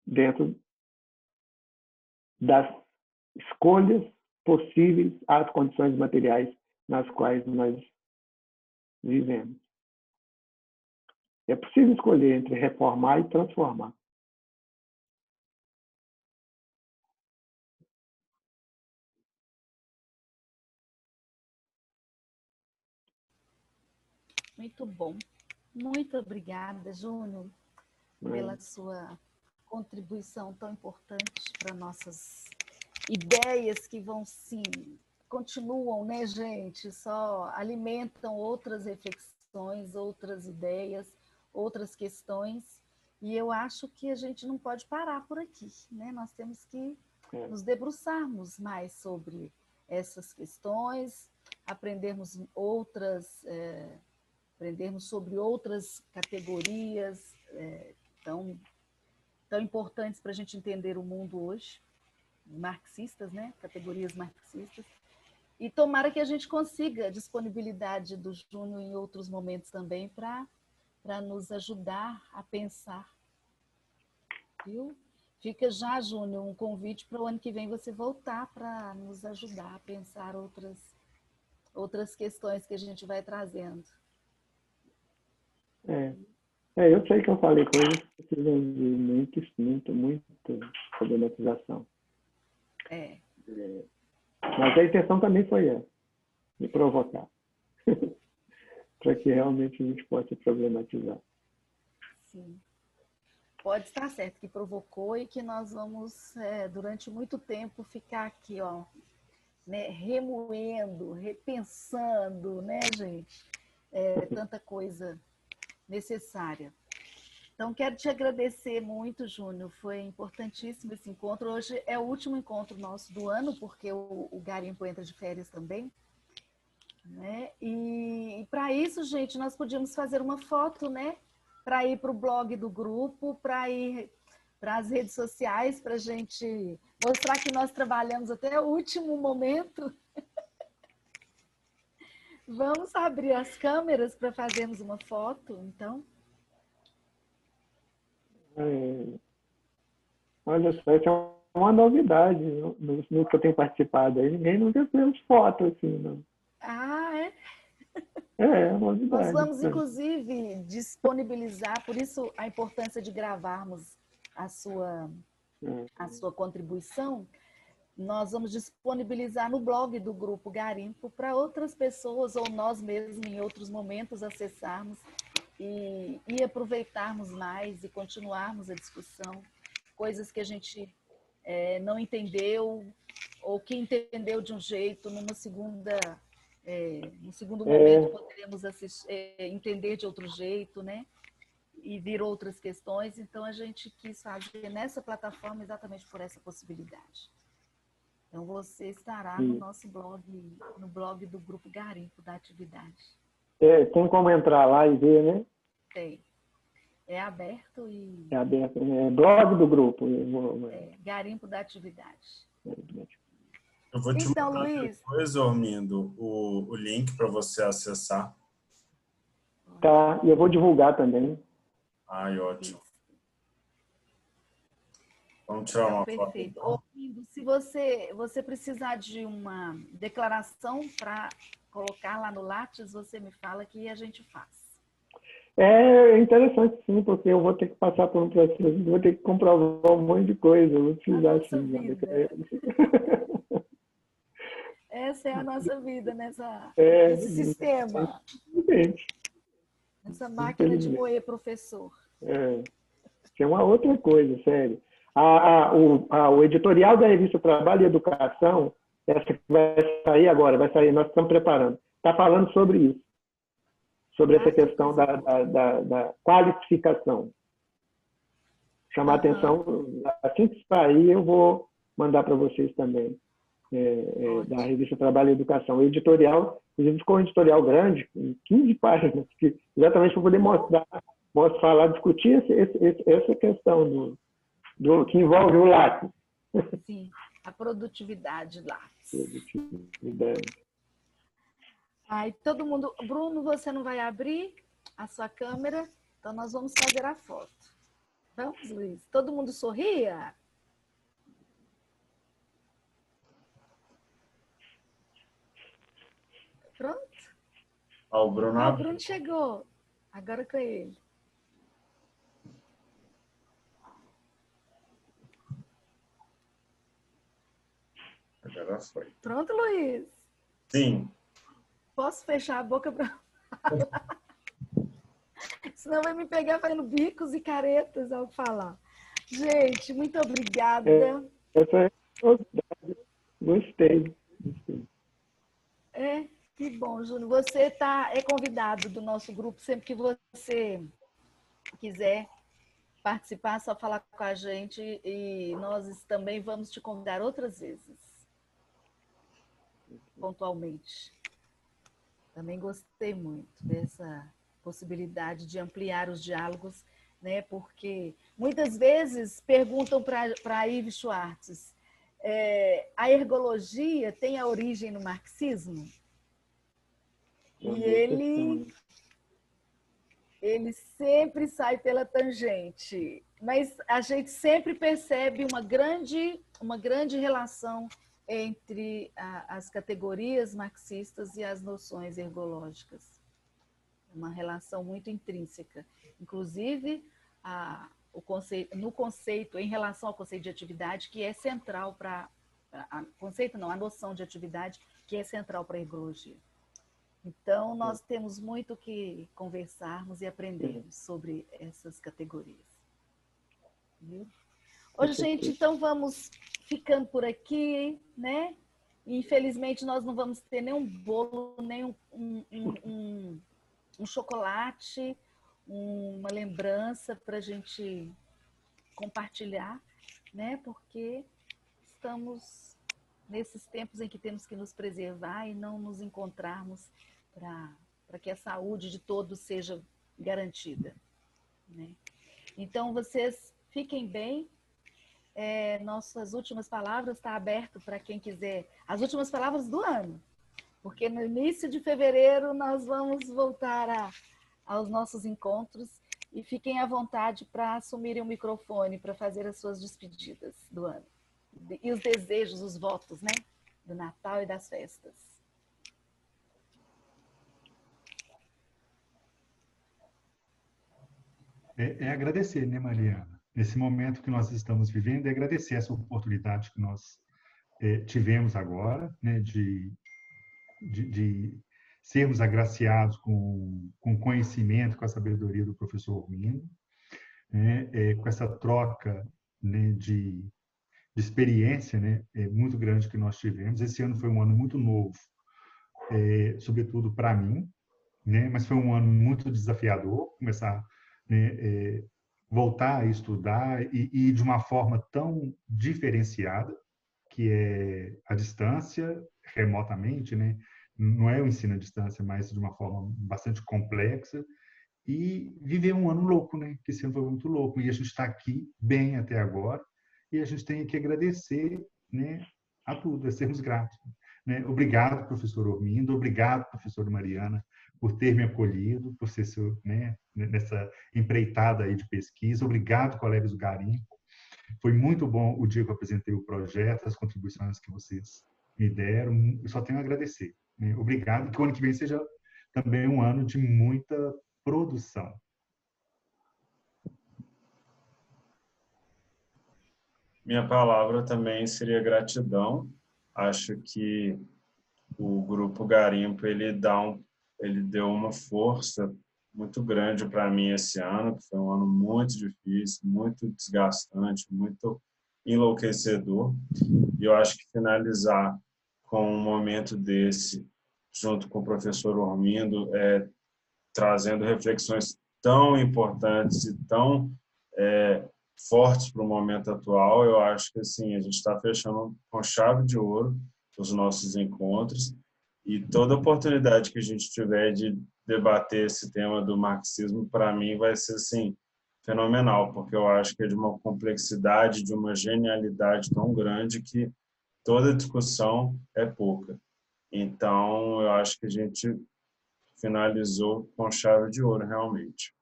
dentro das escolhas possíveis às condições materiais nas quais nós vivemos. É possível escolher entre reformar e transformar. Muito bom. Muito obrigada, Júnior, pela sua contribuição tão importante para nossas ideias que vão, sim, continuam, né, gente? Só alimentam outras reflexões reflexões, outras ideias, outras questões. E eu acho que a gente não pode parar por aqui, né? Nós temos que nos debruçarmos mais sobre essas questões, aprendermos sobre outras categorias tão importantes para a gente entender o mundo hoje, marxistas, né? Categorias marxistas. E tomara que a gente consiga a disponibilidade do Júnior em outros momentos também para nos ajudar a pensar. Viu? Fica já, Júnior, um convite para o ano que vem você voltar para nos ajudar a pensar outras questões que a gente vai trazendo. Eu sei que eu falei coisas que precisam de muita problematização. Mas a intenção também foi essa, de provocar, para que realmente a gente possa problematizar. Sim. Pode estar certo que provocou e que nós vamos, durante muito tempo, ficar aqui, ó, né, remoendo, repensando, né, gente? Tanta coisa necessária. Então, quero te agradecer muito, Júnior. Foi importantíssimo esse encontro. Hoje é o último encontro nosso do ano, porque o Garimpo entra de férias também. Né? E para isso, gente, nós podíamos fazer uma foto, né? Para ir para o blog do grupo, para ir para as redes sociais, para a gente mostrar que nós trabalhamos até o último momento. Vamos abrir as câmeras para fazermos uma foto, então? Olha só, isso é uma novidade no que eu tenho participado aí. Ninguém nunca fez foto assim, não. Ah, é? É uma novidade. Nós vamos, inclusive, disponibilizar, por isso a importância de gravarmos a sua contribuição. Nós vamos disponibilizar no blog do Grupo Garimpo para outras pessoas ou nós mesmos, em outros momentos, acessarmos e aproveitarmos mais e continuarmos a discussão. Coisas que a gente não entendeu ou que entendeu de um jeito, no segundo momento poderemos entender de outro jeito, né? E vir outras questões. Então, a gente quis fazer nessa plataforma exatamente por essa possibilidade. Então, você estará no nosso blog, no blog do Grupo Garimpo da atividade. Tem como entrar lá e ver, né? Tem. É aberto e... É aberto, né? É blog do grupo. Garimpo da atividade. Eu vou te então, mandar Luiz, depois, Ormindo, o link para você acessar. Tá, e eu vou divulgar também. Ai, ótimo. Vamos tirar uma foto. Perfeito. Ormindo, se você precisar de uma declaração para colocar lá no Lattes, você me fala que a gente faz. É interessante, sim, porque eu vou ter que passar por um processo, vou ter que comprovar um monte de coisa, eu vou precisar, sim. Essa é a nossa vida nesse sistema. Essa máquina de moer professor. Isso é uma outra coisa, sério. O editorial da revista Trabalho e Educação, essa que vai sair agora, nós estamos preparando, está falando sobre isso, sobre essa questão da qualificação. Chamar a atenção, assim que sair, eu vou mandar para vocês também, da revista Trabalho e Educação. O editorial, inclusive, ficou um editorial grande, com 15 páginas, exatamente para poder falar, discutir essa questão que envolve o lápis. Sim, a produtividade lápis. Produtividade. Aí todo mundo... Bruno, você não vai abrir a sua câmera? Então nós vamos fazer a foto. Vamos, Luiz. Todo mundo sorria? Pronto? O Bruno chegou. Agora com ele. Agora foi. Pronto, Luiz? Sim. Posso fechar a boca para falar? Senão vai me pegar fazendo bicos e caretas ao falar. Gente, muito obrigada. Essa é a novidade. Gostei. Que bom, Júnior. Você é convidado do nosso grupo. Sempre que você quiser participar, é só falar com a gente e nós também vamos te convidar outras vezes, pontualmente. Também gostei muito dessa possibilidade de ampliar os diálogos, né? Porque muitas vezes perguntam para Yves Schwartz, a ergologia tem a origem no marxismo? E ele sempre sai pela tangente, mas a gente sempre percebe uma grande relação entre as categorias marxistas e as noções ergológicas. Uma relação muito intrínseca. Inclusive, no conceito, em relação ao conceito de atividade, que é central para... a noção de atividade, que é central para a ergologia. Então, nós temos muito que conversarmos e aprendermos sobre essas categorias. Viu? Ô, gente, então vamos ficando por aqui, né? Infelizmente, nós não vamos ter nenhum bolo, nem um chocolate, uma lembrança para a gente compartilhar, né? Porque estamos nesses tempos em que temos que nos preservar e não nos encontrarmos para que a saúde de todos seja garantida, né? Então, vocês fiquem bem. Nossas últimas palavras está aberto para quem quiser. As últimas palavras do ano, porque no início de fevereiro nós vamos voltar aos nossos encontros e fiquem à vontade para assumirem o microfone para fazer as suas despedidas do ano. E os desejos, os votos, né? Do Natal e das festas. Agradecer, né, Mariana? Nesse momento que nós estamos vivendo, agradecer essa oportunidade que nós tivemos agora, né, de sermos agraciados com conhecimento, com a sabedoria do professor Ormindo, né, com essa troca, né, de experiência, né, muito grande que nós tivemos. Esse ano foi um ano muito novo, sobretudo para mim, né, mas foi um ano muito desafiador, começar, né, voltar a estudar e de uma forma tão diferenciada, que é a distância, remotamente, né? Não é o ensino à distância, mas de uma forma bastante complexa, e viver um ano louco, né? Que esse ano foi muito louco, e a gente está aqui bem até agora, e a gente tem que agradecer, né, a tudo, a sermos gratos, né? Obrigado, professor Ormindo, obrigado, professora Mariana, por ter me acolhido, por ser né, nessa empreitada aí de pesquisa. Obrigado, colegas do Garimpo. Foi muito bom o dia que eu apresentei o projeto, as contribuições que vocês me deram. Eu só tenho a agradecer, né? Obrigado. Que o ano que vem seja também um ano de muita produção. Minha palavra também seria gratidão. Acho que o Grupo Garimpo ele deu uma força muito grande para mim esse ano, que foi um ano muito difícil, muito desgastante, muito enlouquecedor. E eu acho que finalizar com um momento desse, junto com o professor Ormindo, trazendo reflexões tão importantes e tão fortes para o momento atual, eu acho que assim, a gente está fechando com chave de ouro os nossos encontros, e toda oportunidade que a gente tiver de debater esse tema do marxismo, para mim, vai ser assim, fenomenal, porque eu acho que é de uma complexidade, de uma genialidade tão grande que toda discussão é pouca. Então, eu acho que a gente finalizou com chave de ouro, realmente.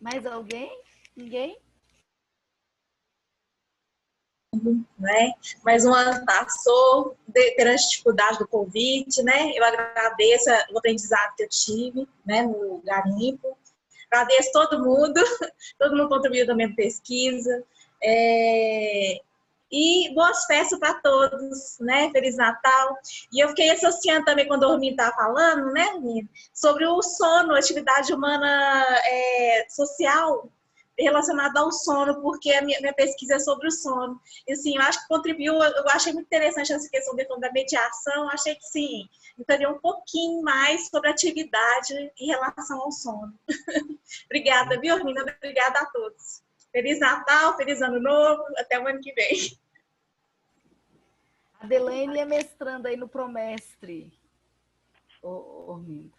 Mais alguém? Ninguém? Né? Mais um ano passou, perante a dificuldade do Covid, né? Eu agradeço o aprendizado que eu tive, né, no Garimpo. Agradeço todo mundo contribuiu na minha pesquisa. E boas festas para todos, né? Feliz Natal. E eu fiquei associando também, quando o Ormindo estava falando, né, sobre o sono, atividade humana social, relacionado ao sono, porque a minha pesquisa é sobre o sono. E, assim, eu acho que contribuiu, eu achei muito interessante essa questão da mediação, achei que, sim, entenderia um pouquinho mais sobre a atividade em relação ao sono. Obrigada, viu, Arminda? Obrigada a todos. Feliz Natal, feliz Ano Novo, até o ano que vem. A Delaine é mestranda aí no Promestre, Arminda.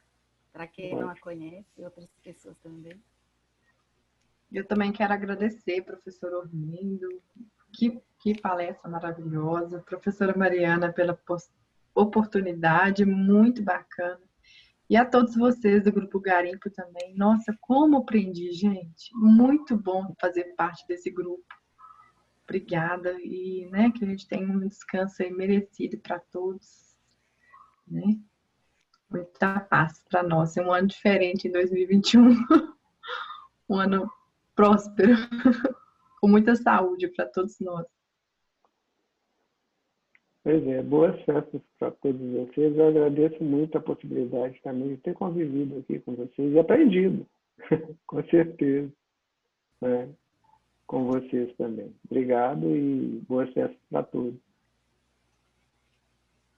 Para quem não a conhece, outras pessoas também. Eu também quero agradecer, professor Ormindo, que palestra maravilhosa, professora Mariana, pela oportunidade, muito bacana. E a todos vocês do Grupo Garimpo também. Nossa, como aprendi, gente. Muito bom fazer parte desse grupo. Obrigada. E né, que a gente tenha um descanso aí merecido para todos. Né? Muita paz para nós. É um ano diferente em 2021. Um ano próspero. Com muita saúde para todos nós. Pois é, boas festas para todos vocês. Eu agradeço muito a possibilidade também de ter convivido aqui com vocês e aprendido, com certeza, né? Com vocês também. Obrigado e boas festas para todos.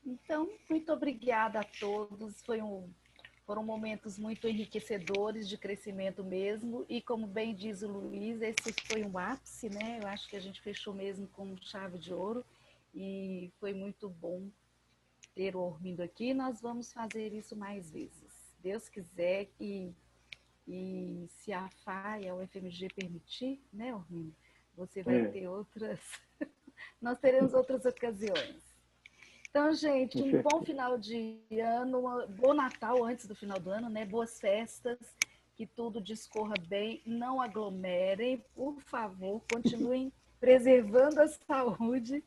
Então, muito obrigada a todos. Foram momentos muito enriquecedores de crescimento mesmo. E como bem diz o Luiz, esse foi um ápice, né? Eu acho que a gente fechou mesmo com chave de ouro. E foi muito bom ter o Ormindo aqui. Nós vamos fazer isso mais vezes. Deus quiser e se a FA e a UFMG permitir, né, Ormindo? Você vai ter outras... Nós teremos outras ocasiões. Então, gente, um bom final de ano, um bom Natal antes do final do ano, né? Boas festas, que tudo discorra bem, não aglomerem, por favor, continuem preservando a saúde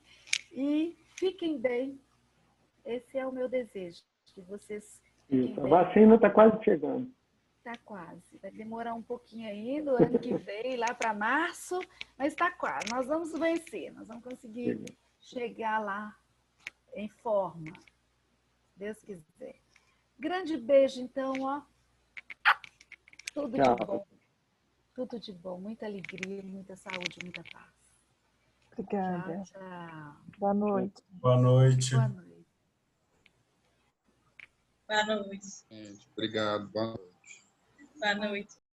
e fiquem bem. Esse é o meu desejo, que vocês fiquem Isso, a bem. vacina está quase chegando. Está quase, vai demorar um pouquinho ainda, o ano que vem, lá para março, mas está quase. Nós vamos vencer, nós vamos conseguir chegar lá em forma, se Deus quiser. Grande beijo, então, ó. Tudo de bom. Tudo de bom, muita alegria, muita saúde, muita paz. Obrigada. Tchau, tchau. Boa noite. Boa noite. Boa noite. Boa noite. Gente, obrigado. Boa noite. Boa noite.